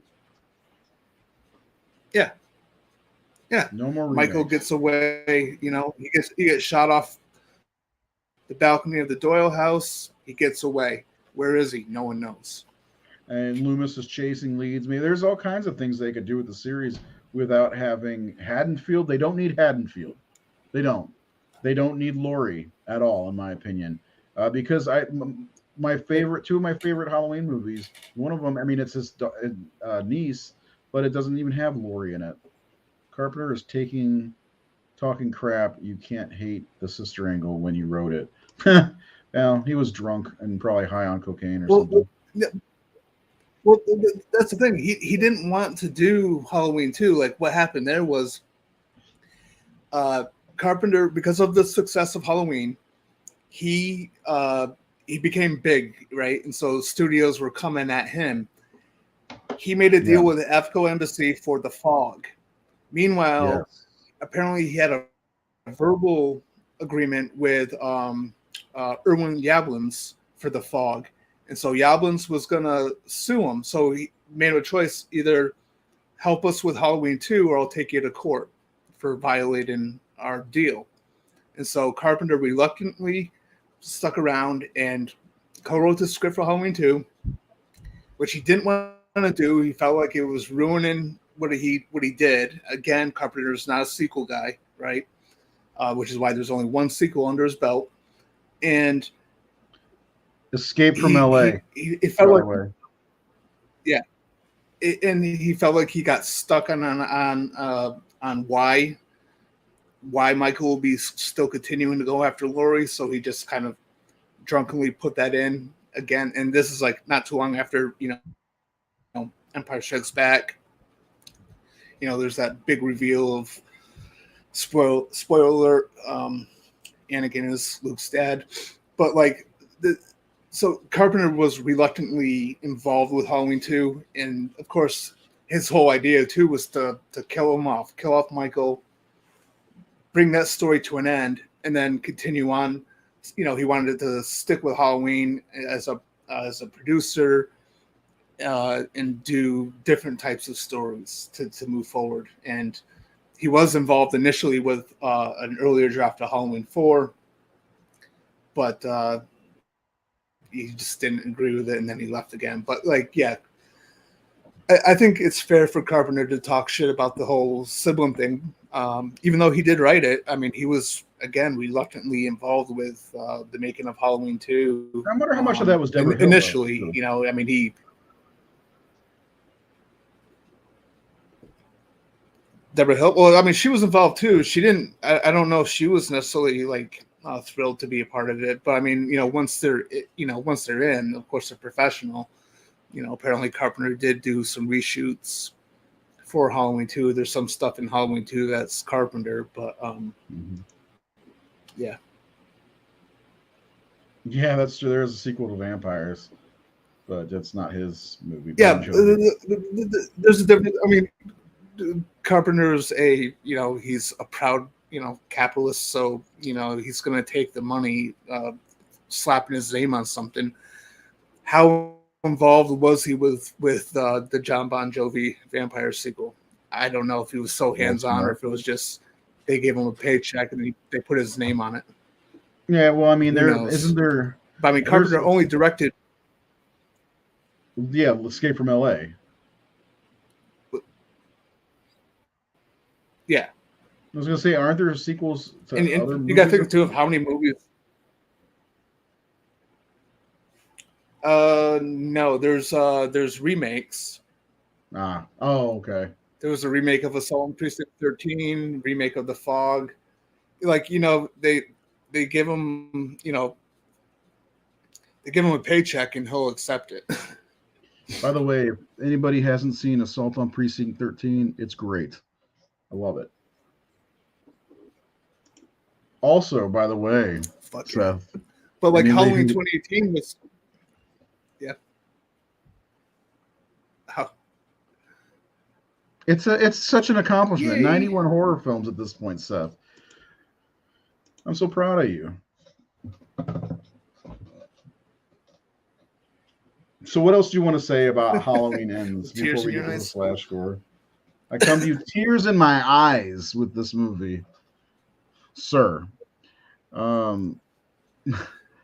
yeah, yeah. No more Michael remakes. gets away. He gets shot off the balcony of the Doyle house. He gets away. Where is he? No one knows. And Loomis is chasing leads. I mean, there's all kinds of things they could do with the series without having Haddonfield. They don't need Haddonfield. They don't. They don't need Laurie at all, in my opinion. Because my favorite, two of my favorite Halloween movies. One of them, I mean, it's his niece, but it doesn't even have Laurie in it. Carpenter is talking crap. You can't hate the sister angle when you wrote it. Well, he was drunk and probably high on cocaine or Well, something. well, that's the thing. He didn't want to do Halloween 2. Like what happened there was uh, Carpenter, because of the success of Halloween, he he became big, right? And so studios were coming at him. He made a Yeah. deal with the EFCO embassy for The Fog. Meanwhile, Yes. apparently he had a verbal agreement with Erwin Yablans for The Fog, and so Yablans was gonna sue him. So he made a choice: either help us with Halloween 2, or I'll take you to court for violating our deal. And so Carpenter reluctantly stuck around and co-wrote the script for Halloween 2, which he didn't want to do. He felt like it was ruining what he did. Again, Carpenter's not a sequel guy, right? Which is why there's only one sequel under his belt. And Escape from he L.A. he, he it felt By the like way. yeah, and he felt like he got stuck on why Michael will be still continuing to go after Laurie. So he just kind of drunkenly put that in again. And this is like not too long after Empire Strikes Back. There's that big reveal of spoiler alert. Anakin is Luke's dad, but like So Carpenter was reluctantly involved with Halloween 2, and of course his whole idea too was to kill off Michael, bring that story to an end, and then continue on. He wanted to stick with Halloween as a producer, and do different types of stories to move forward. And he was involved initially with an earlier draft of Halloween 4, but he just didn't agree with it, and then he left again. But I think it's fair for Carpenter to talk shit about the whole sibling thing, even though he did write it. I mean, he was, again, reluctantly involved with the making of Halloween 2. I wonder how much of that was Deborah Hill, initially. though. I mean, he Deborah Hill. Well, I mean, she was involved too. She didn't. I don't know if she was necessarily thrilled to be a part of it. But I mean, once they're in, of course, they're professional. Apparently Carpenter did do some reshoots for Halloween 2. There's some stuff in Halloween 2 that's Carpenter, but yeah. Yeah, that's true. There's a sequel to Vampires, but that's not his movie. Yeah, there's a difference. I mean, Carpenter's he's a proud, capitalist, so, he's going to take the money, slapping his name on something. How involved was he with the John Bon Jovi Vampire sequel? I don't know if he was so hands-on or if it was just they gave him a paycheck and they put his name on it. Yeah, well, I mean, isn't there... But I mean, Carpenter only directed... Yeah, Escape from L.A. Yeah. I was going to say, aren't there sequels to other movies? You got to think, too, of how many movies... No, there's remakes. Oh, okay. There was a remake of Assault on Precinct 13, remake of The Fog. They give him, they give him a paycheck and he'll accept it. By the way, if anybody hasn't seen Assault on Precinct 13, it's great. I love it. Also, by the way, Seth, but Halloween 2018 was... Yeah. How? It's such an accomplishment. Yay. 91 horror films at this point, Seth. I'm so proud of you. So what else do you want to say about Halloween Ends before we get to the slash score? I come to you tears in my eyes with this movie, sir.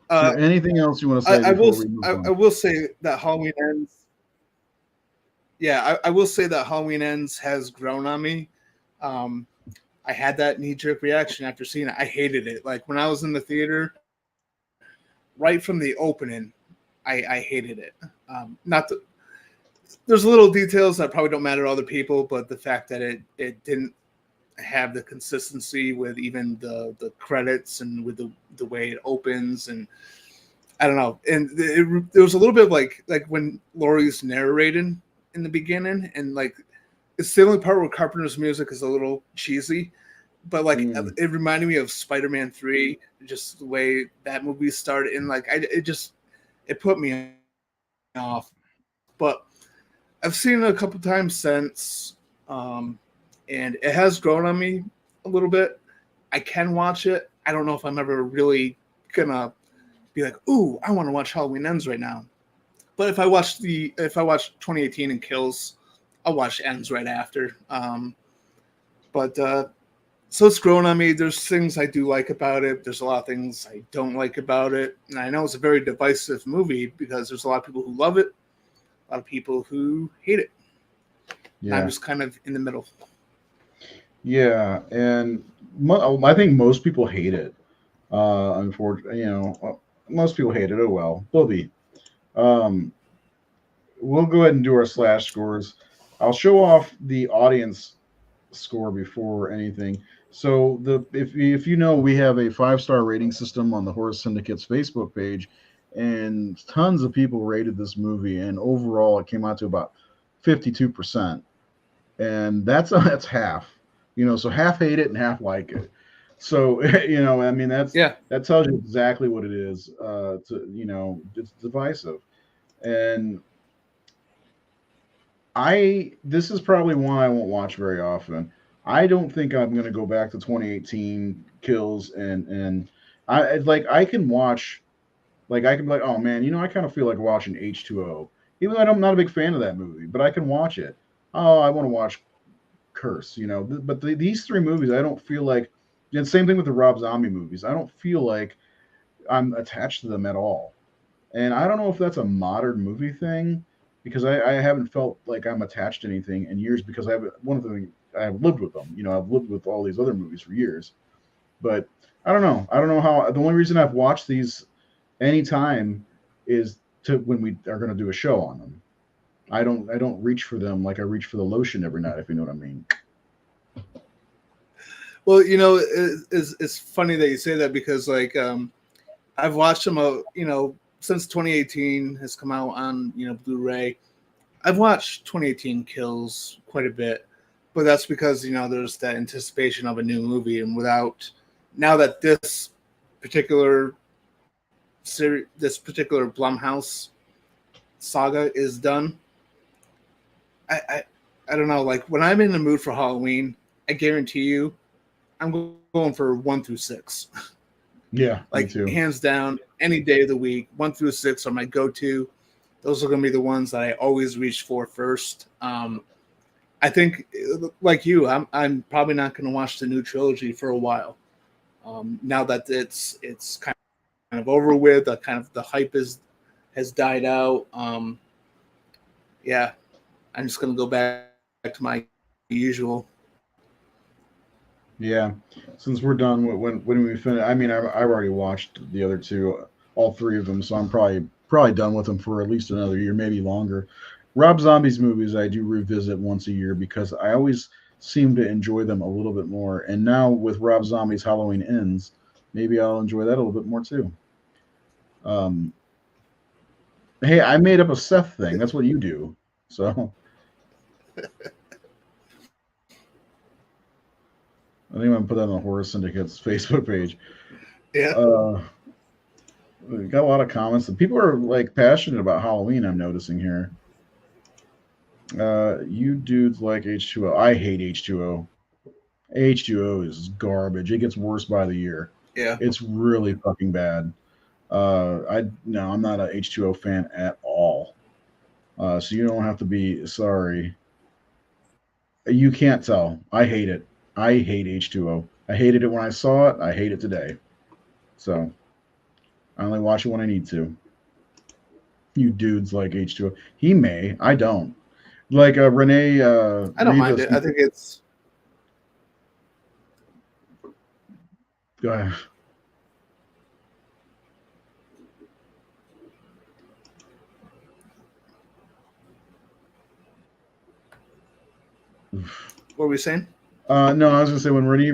Anything else you want to say? I will say that Halloween Ends. Yeah, I will say that Halloween Ends has grown on me. I had that knee-jerk reaction after seeing it. I hated it. Like when I was in the theater, right from the opening, I hated it. There's little details that probably don't matter to other people, but the fact that it didn't have the consistency with even the credits and with the way it opens, and I don't know. And there was a little bit of like when Laurie's narrating in the beginning, and it's the only part where Carpenter's music is a little cheesy, but it reminded me of Spider-Man 3, just the way that movie started, and it put me off. But I've seen it a couple times since, and it has grown on me a little bit. I can watch it. I don't know if I'm ever really gonna be like, ooh, I want to watch Halloween Ends right now. But if I watch 2018 and Kills, I'll watch Ends right after. So it's grown on me. There's things I do like about it. There's a lot of things I don't like about it. And I know it's a very divisive movie because there's a lot of people who love it, a lot of people who hate it. Yeah. I'm just kind of in the middle. Yeah, and I think most people hate it. Unfortunately, most people hate it. Oh well, Bobby. We'll go ahead and do our slash scores. I'll show off the audience score before anything. So if you know, we have a 5-star rating system on the Horror Syndicate's Facebook page, and tons of people rated this movie, and overall it came out to about 52%, and that's half. So half hate it and half like it. So I mean Yeah. that tells you exactly what it is. It's divisive, and this is probably one I won't watch very often. I don't think I'm going to go back to 2018 kills, and I can watch, like I can be like, oh man, I kind of feel like watching H2O, even though I'm not a big fan of that movie, but I can watch it. Oh, I want to watch Curse, but these three movies, I don't feel like. And same thing with the Rob Zombie movies. I don't feel like I'm attached to them at all. And I don't know if that's a modern movie thing because I haven't felt like I'm attached to anything in years because one of the things I've lived with them. I've lived with all these other movies for years. But I don't know. I don't know how. The only reason I've watched these anytime is to when we are going to do a show on them. I don't reach for them like I reach for the lotion every night, if you know what I mean. Well, it's funny that you say that because like I've watched them, since 2018 has come out on Blu-ray. I've watched 2018 Kills quite a bit, but that's because there's that anticipation of a new movie, and without now that this particular this particular Blumhouse saga is done, I don't know. Like when I'm in the mood for Halloween, I guarantee you, I'm going for 1 through 6. Yeah, me Like too. hands down, any day of the week, 1 through 6 are my go-to. Those are going to be the ones that I always reach for first. I think, like you, I'm probably not going to watch the new trilogy for a while. Now that it's kind of over with, the hype has died out. Yeah, I'm just going to go back to my usual. Yeah, since we're done when we finish, I mean, I've already watched the other two, all three of them, so I'm probably done with them for at least another year, maybe longer. Rob Zombie's movies I do revisit once a year because I always seem to enjoy them a little bit more. And now with Rob Zombie's Halloween Ends, maybe I'll enjoy that a little bit more too. Um, hey, I made up a Seth thing. That's what you do. So I think I'm gonna put that on the Horror Syndicate's Facebook page. Yeah. Uh, we got a lot of comments. And people are like passionate about Halloween. I'm noticing here. You dudes like H2O. I hate H2O. H2O is garbage. It gets worse by the year. Yeah. It's really fucking bad. I no, I'm not a H2O fan at all. So you don't have to be sorry. You can't tell. I hate it. I hate H2O. I hated it when I saw it. I hate it today. So I only watch it when I need to. You dudes like H2O. He may. I don't. Like Renee I don't mind Rivas. it. I think it's Go ahead. what were we saying? No, I was gonna say when Renee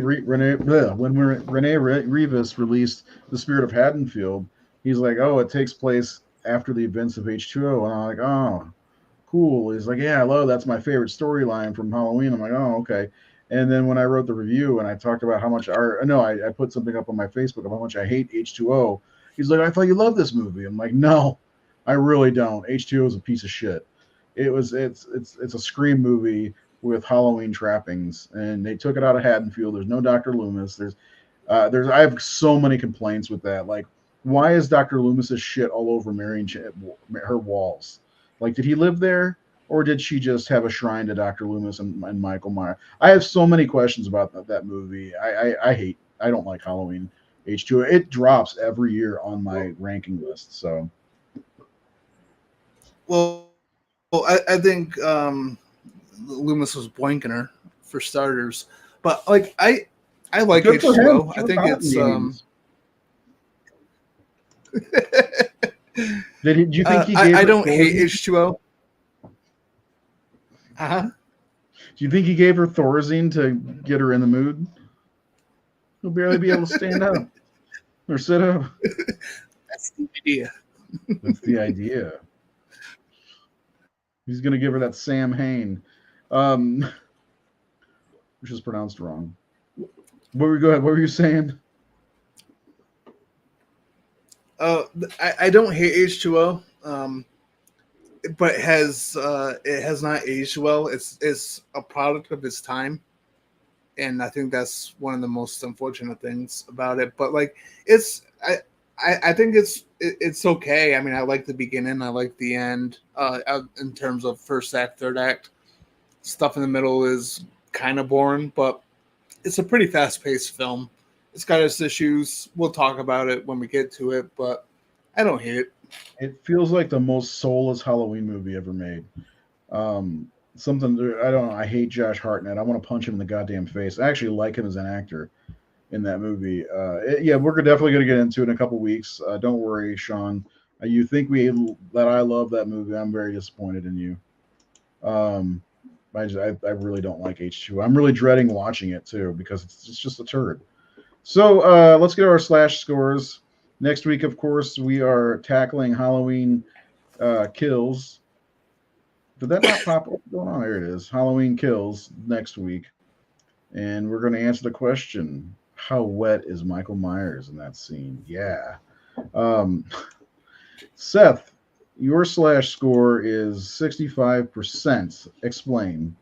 Rivas released The Spirit of Haddonfield, he's like, oh, it takes place after the events of H2O, and I'm like, oh, cool. He's like, yeah, I love that's my favorite storyline from Halloween. I'm like, oh, okay. And then when I wrote the review and I talked about how much I put something up on my Facebook of how much I hate H2O. He's like, I thought you loved this movie. I'm like, no, I really don't. H2O is a piece of shit. It's a Scream movie with Halloween trappings, and they took it out of Haddonfield. There's no Dr. Loomis. I have so many complaints with that. Like, why is Dr. Loomis's shit all over her walls? Like, did he live there, or did she just have a shrine to Dr. Loomis and Michael Myers? I have so many questions about that movie. I don't like Halloween H2O. It drops every year on my ranking list. So Well, I think Loomis was boinking her for starters, but like I like good for him. H2O. She I was think hot in it's the 80s. Do you think he gave I her don't hate Thorazine? H2O. Uh-huh. Do you think he gave her Thorazine to get her in the mood? He'll barely be able to stand up or sit up. That's the idea. That's the idea. He's going to give her that Sam Hain, which is pronounced wrong. Go ahead. What were you saying? Uh, I don't hate H2O, but it has not aged well. It's a product of its time, and I think that's one of the most unfortunate things about it. But like, it's I think it's okay. I mean, I like the beginning, I like the end. In terms of first act, third act, stuff in the middle is kind of boring, but it's a pretty fast paced film. It's got its issues. We'll talk about it when we get to it, but I don't hate it. It feels like the most soulless Halloween movie ever made. Something I don't know. I hate Josh Hartnett. I want to punch him in the goddamn face. I actually like him as an actor in that movie. Yeah, we're definitely going to get into it in a couple weeks. Don't worry, Sean. You think that I love that movie? I'm very disappointed in you. Um, I really don't like H2. I'm really dreading watching it too because it's just a turd. So let's get our slash scores. Next week, of course, we are tackling Halloween kills. Did that not pop? What's going on? There it is. Halloween kills next week. And we're going to answer the question: how wet is Michael Myers in that scene? Yeah. Um, Seth, your slash score is 65%. Explain.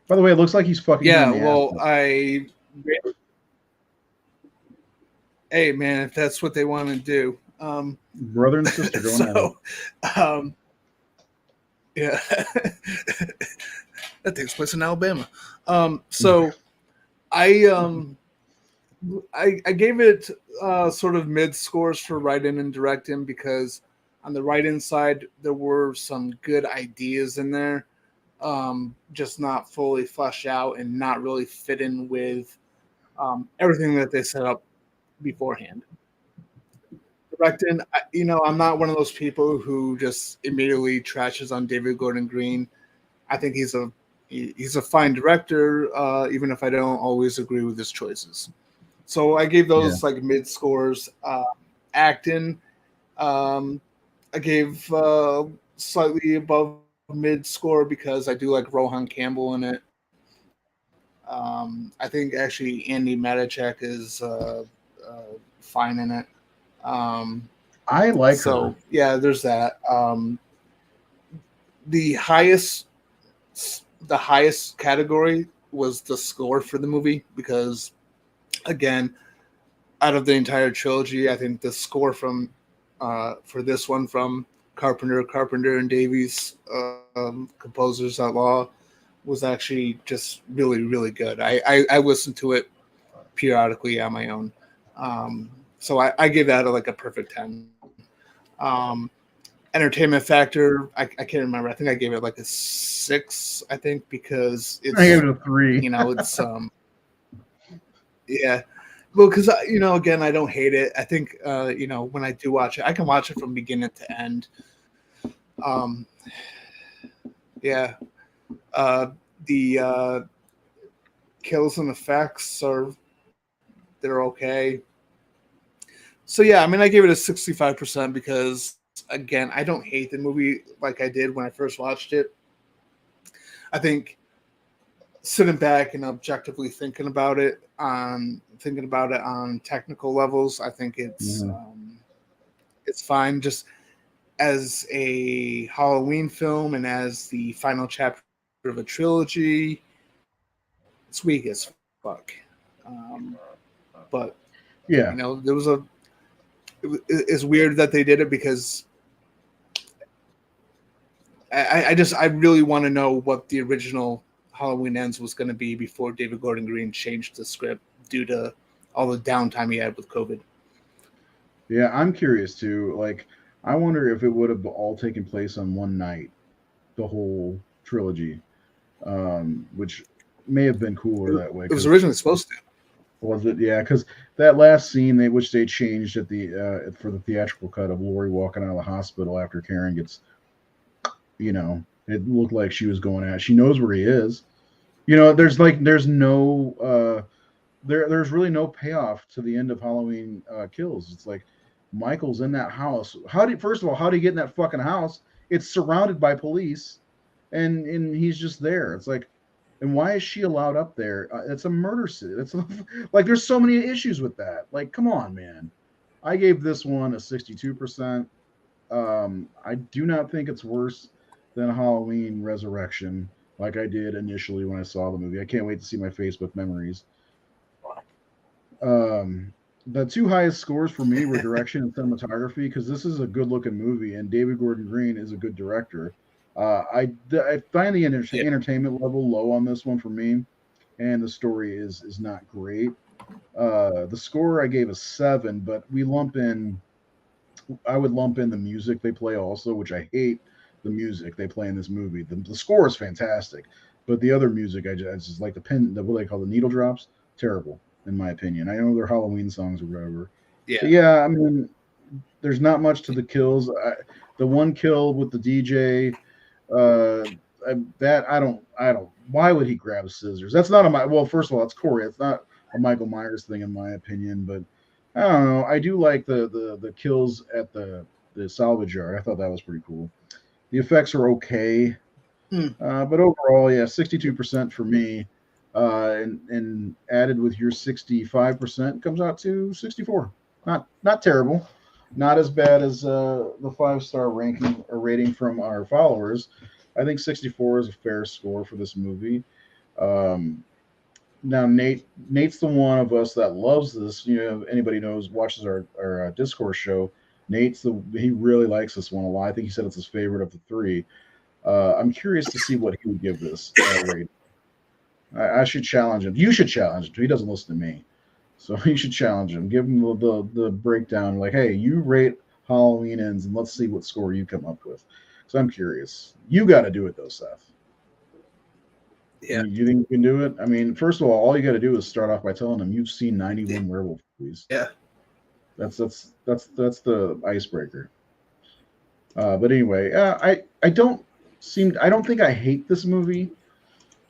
By the way, it looks like he's fucking you in Yeah, the ass. well, hey man, if that's what they want to do. Brother and sister going at it. So, um, yeah, that takes place in Alabama. So I I gave it sort of mid scores for writing and directing because on the writing side there were some good ideas in there, just not fully fleshed out and not really fit in with everything that they set up beforehand. Directing, I'm not one of those people who just immediately trashes on David Gordon Green. I think he's a fine director, even if I don't always agree with his choices. So I gave Yeah. those like mid scores. Acting, um, I gave slightly above mid score because I do like Rohan Campbell in it. I think actually Andy Matichak is fine in it. Um, I like her. so yeah, there's that. The highest the highest category was the score for the movie because again, out of the entire trilogy, I think the score from for this one from Carpenter, and Davies, composers at law, was actually just really, really good. I listened to it periodically on my own. So I gave that like a perfect 10. Um, entertainment factor, I can't remember. I think I gave it like a 6, I think, because I gave it's, it a 3. it's, yeah. Well, because, again, I don't hate it. I think, when I do watch it, I can watch it from beginning to end. Um, yeah. The kills and effects they're okay. So yeah, I mean, I gave it a 65% because again, I don't hate the movie like I did when I first watched it. I think sitting back and objectively thinking about it on technical levels, I think it's fine. Just as a Halloween film and as the final chapter of a trilogy, it's weak as fuck. But Yeah. there was it's weird that they did it because I really want to know what the original Halloween Ends was going to be before David Gordon Green changed the script due to all the downtime he had with COVID. Yeah, I'm curious too. Like, I wonder if it would have all taken place on one night, the whole trilogy, which may have been cooler that way. It was Because originally supposed to. was it? Yeah, because that last scene which they changed at the for the theatrical cut of Lori walking out of the hospital after Karen gets, it looked like she was going at. She knows where he is. There's no there's really no payoff to the end of Halloween Kills. It's like Michael's in that house. First of all, how do you get in that fucking house? It's surrounded by police, and he's just there. It's like, And why is she allowed up there? It's a murder city. It's like there's so many issues with that. Like, come on, man. I gave this one a 62%. I do not think it's worse than Halloween Resurrection, like I did initially when I saw the movie. I can't wait to see my Facebook memories. The two highest scores for me were direction and cinematography because this is a good looking movie and David Gordon Green is a good director. I find the entertainment level low on this one for me, and the story is not great. The score I gave a 7, but I would lump in the music they play also, which I hate the music they play in this movie. The score is fantastic, but the other music I just like what they call the needle drops, terrible in my opinion. I know they're Halloween songs or whatever. Yeah. But yeah, I mean, there's not much to the kills. The one kill with the DJ, that I don't. Why would he grab scissors? That's not a my. Well, first of all, it's Corey. It's not a Michael Myers thing in my opinion, but I don't know. I do like the kills at the salvage yard. I thought that was pretty cool. The effects are okay, but overall, yeah, 62% for me, and added with your 65% comes out to 64. Not terrible, not as bad as the 5-star ranking or rating from our followers. I think 64 is a fair score for this movie. Um, Now Nate's the one of us that loves this. You know, anybody knows watches our Discord show. He really likes this one a lot. I think he said it's his favorite of the three. I'm curious to see what he would give this rating. I should challenge him. You should challenge him. He doesn't listen to me, so you should challenge him. Give him the breakdown. Like, hey, you rate Halloween Ends, and let's see what score you come up with. So I'm curious. You got to do it though, Seth. Yeah. You think you can do it? I mean, first of all you got to do is start off by telling them you've seen 91 werewolf movies. Yeah. That's the icebreaker. But anyway, I don't think I hate this movie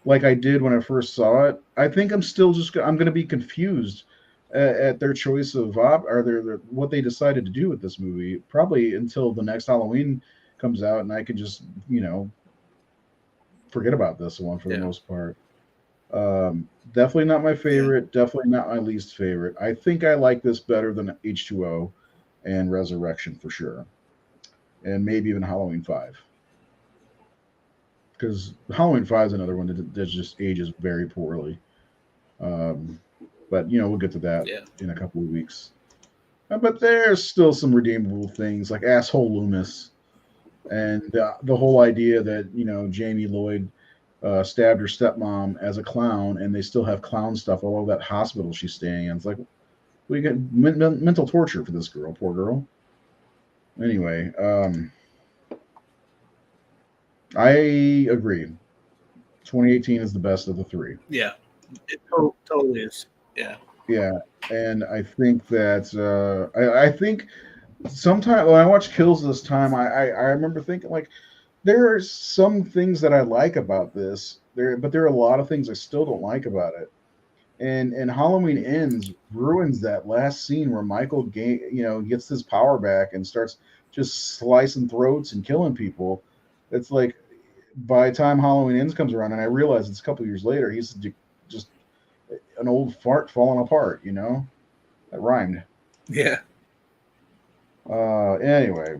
like I did when I first saw it. I think I'm going to be confused at their choice of what they decided to do with this movie. Probably until the next Halloween comes out, and I can just forget about this one for the most part. Definitely not my favorite. Definitely not my least favorite. I think I like this better than H2O and Resurrection for sure, and maybe even Halloween 5. Because Halloween 5 is another one that just ages very poorly. But we'll get to that in a couple of weeks. But there's still some redeemable things like asshole Loomis, and the whole idea that Jamie Lloyd stabbed her stepmom as a clown, and they still have clown stuff all over that hospital she's staying in. It's like we get mental torture for this girl, poor girl. Anyway, I agree. 2018 is the best of the three. Yeah, it totally is. Yeah. Yeah, and I think that I think sometimes when I watch Kills this time, I remember thinking like there are some things that I like about this, but there are a lot of things I still don't like about it. And Halloween Ends ruins that last scene where Michael gets his power back and starts just slicing throats and killing people. It's like by the time Halloween Ends comes around, and I realize it's a couple of years later, he's just an old fart falling apart. That rhymed. Yeah. Anyway,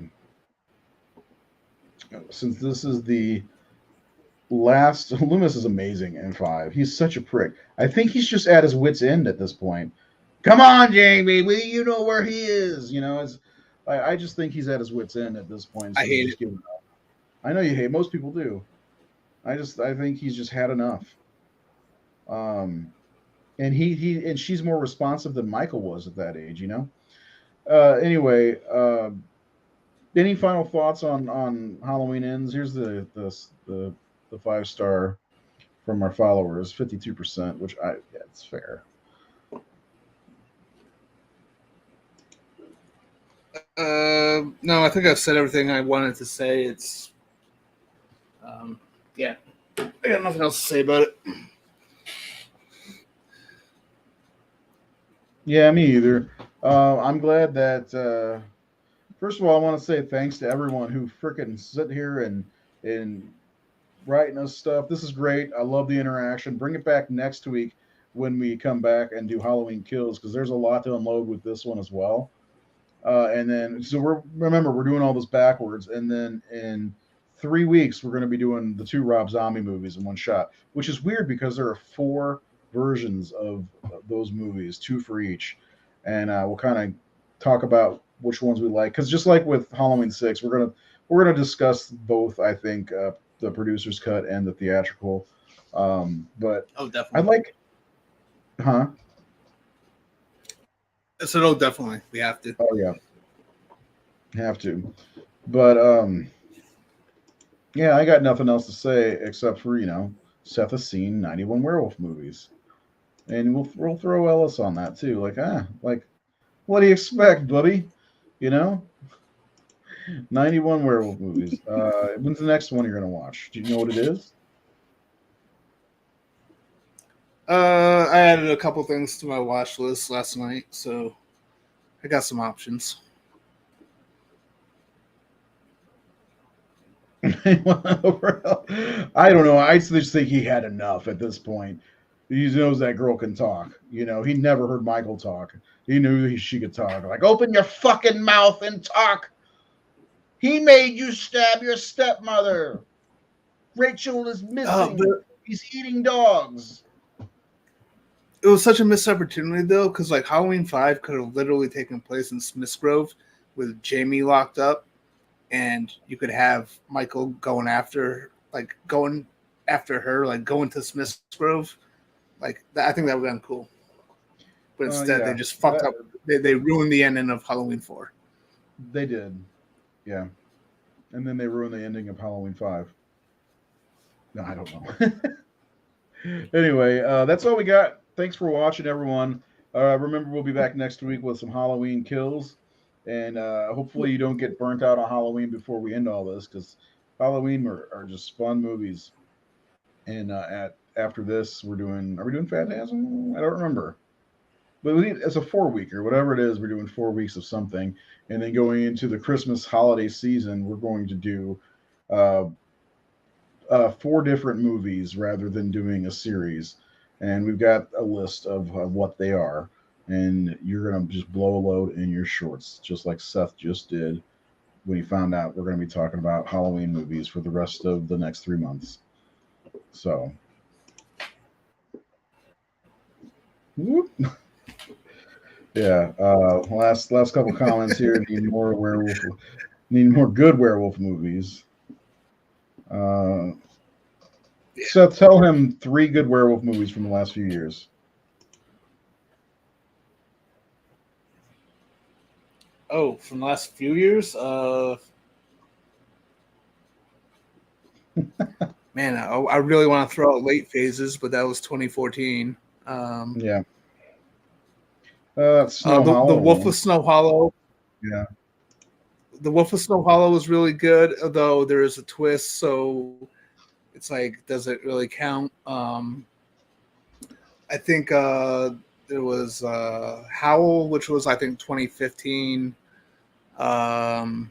since this is the last, Loomis is amazing in 5. He's such a prick. I think he's just at his wit's end at this point. Come on, Jamie, you know where he is. I just think he's at his wit's end at this point. So I hate it. I know you hate. Most people do. I think he's just had enough. And and she's more responsive than Michael was at that age. Anyway, any final thoughts on Halloween Ends? Here's the 5-star from our followers, 52%, which it's fair. No, I think I've said everything I wanted to say. It's I got nothing else to say about it. Yeah, me either. I'm glad that first of all, I want to say thanks to everyone who frickin' sit here and writing us stuff. This is great. I love the interaction. Bring it back next week when we come back and do Halloween Kills because there's a lot to unload with this one as well. And then, so we're doing all this backwards, and then in 3 weeks we're going to be doing the two Rob Zombie movies in one shot, which is weird because there are four versions of those movies, two for each, and we'll kind of talk about which ones we like. Because just like with Halloween 6, we're gonna discuss both. I think the producer's cut and the theatrical. But Oh, I definitely. like, huh? I said, oh, definitely. We have to. Oh yeah, have to. But yeah, I got nothing else to say except for Seth has seen 91 werewolf movies, and we'll throw Ellis on that too. Like what do you expect, buddy? You know, 91 werewolf movies. When's the next one you're gonna watch? Do you know what it is? I added a couple things to my watch list last night, so I got some options. I don't know. I just think he had enough at this point. He knows that girl can talk. He never heard Michael talk. He knew she could talk. Like, open your fucking mouth and talk. He made you stab your stepmother. Rachel is missing. He's eating dogs. It was such a missed opportunity, though, because like Halloween 5 could have literally taken place in Smith's Grove with Jamie locked up, and you could have Michael going after her, like going to Smith's Grove. Like I think that would have been cool. But instead, they just fucked up. They ruined the ending of Halloween 4. They did, yeah. And then they ruined the ending of Halloween 5. No, I don't know. Anyway, that's all we got. Thanks for watching, everyone. Remember, we'll be back next week with some Halloween kills. And hopefully you don't get burnt out on Halloween before we end all this, because Halloween are just fun movies. And after this, are we doing Phantasm? I don't remember. But it's a 4-weeker, whatever it is, we're doing 4 weeks of something. And then going into the Christmas holiday season, we're going to do 4 different movies rather than doing a series. And we've got a list of what they are. And you're going to just blow a load in your shorts, just like Seth just did when he found out we're going to be talking about Halloween movies for the rest of the next 3 months. So, whoop. Yeah. Last couple comments here. Need more good werewolf movies. Seth, tell him 3 good werewolf movies from the last few years. Oh, from the last few years? Man, I really want to throw out Late Phases, but that was 2014. Yeah. The Wolf of Snow Hollow. Yeah. The Wolf of Snow Hollow was really good, although there is a twist, so it's like, does it really count? I think there was Howl, which was, I think, 2015. The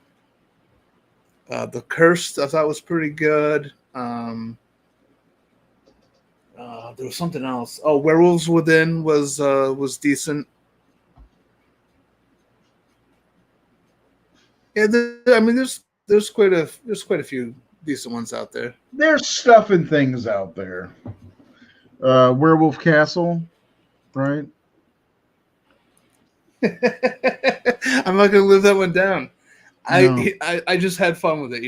Cursed, I thought was pretty good. There was something else. Oh, Werewolves Within was decent. Yeah, there's quite a few decent ones out there. There's stuff and things out there. Werewolf Castle, right? I'm not gonna live that one down. No. I just had fun with it.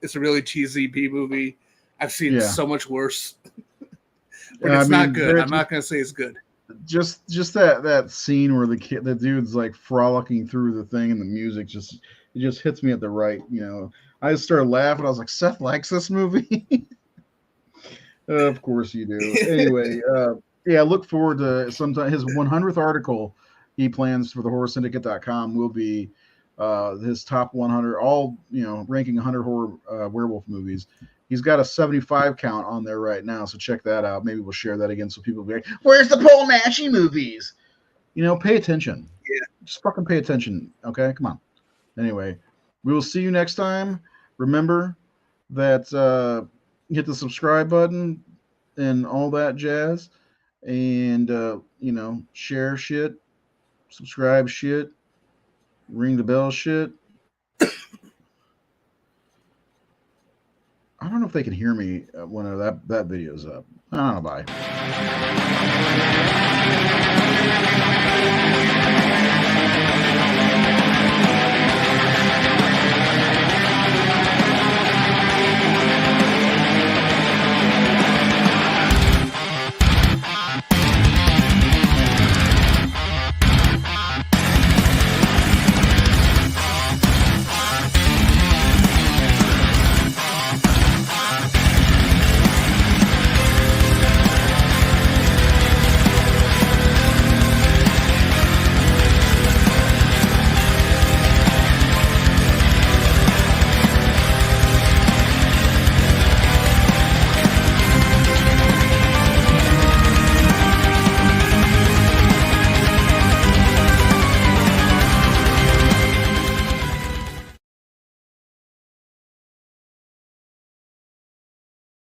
It's a really cheesy B movie. I've seen so much worse, but it's not good. I'm not gonna say it's good. Just that scene where the dude's like frolicking through the thing and the music just hits me at the right. I just started laughing. I was like, Seth likes this movie. Of course you do. Anyway, yeah, look forward to sometime his 100th article he plans for the horrorsyndicate.com will be his top 100, all ranking 100 horror werewolf movies. He's got a 75 count on there right now, so check that out. Maybe we'll share that again so people will be like, where's the Paul Naschy movies? Pay attention. Yeah. Just fucking pay attention, okay? Come on. Anyway, we will see you next time. Remember that hit the subscribe button and all that jazz, and share shit, subscribe shit, ring the bell shit. I don't know if they can hear me when that video's up. I don't know. Bye.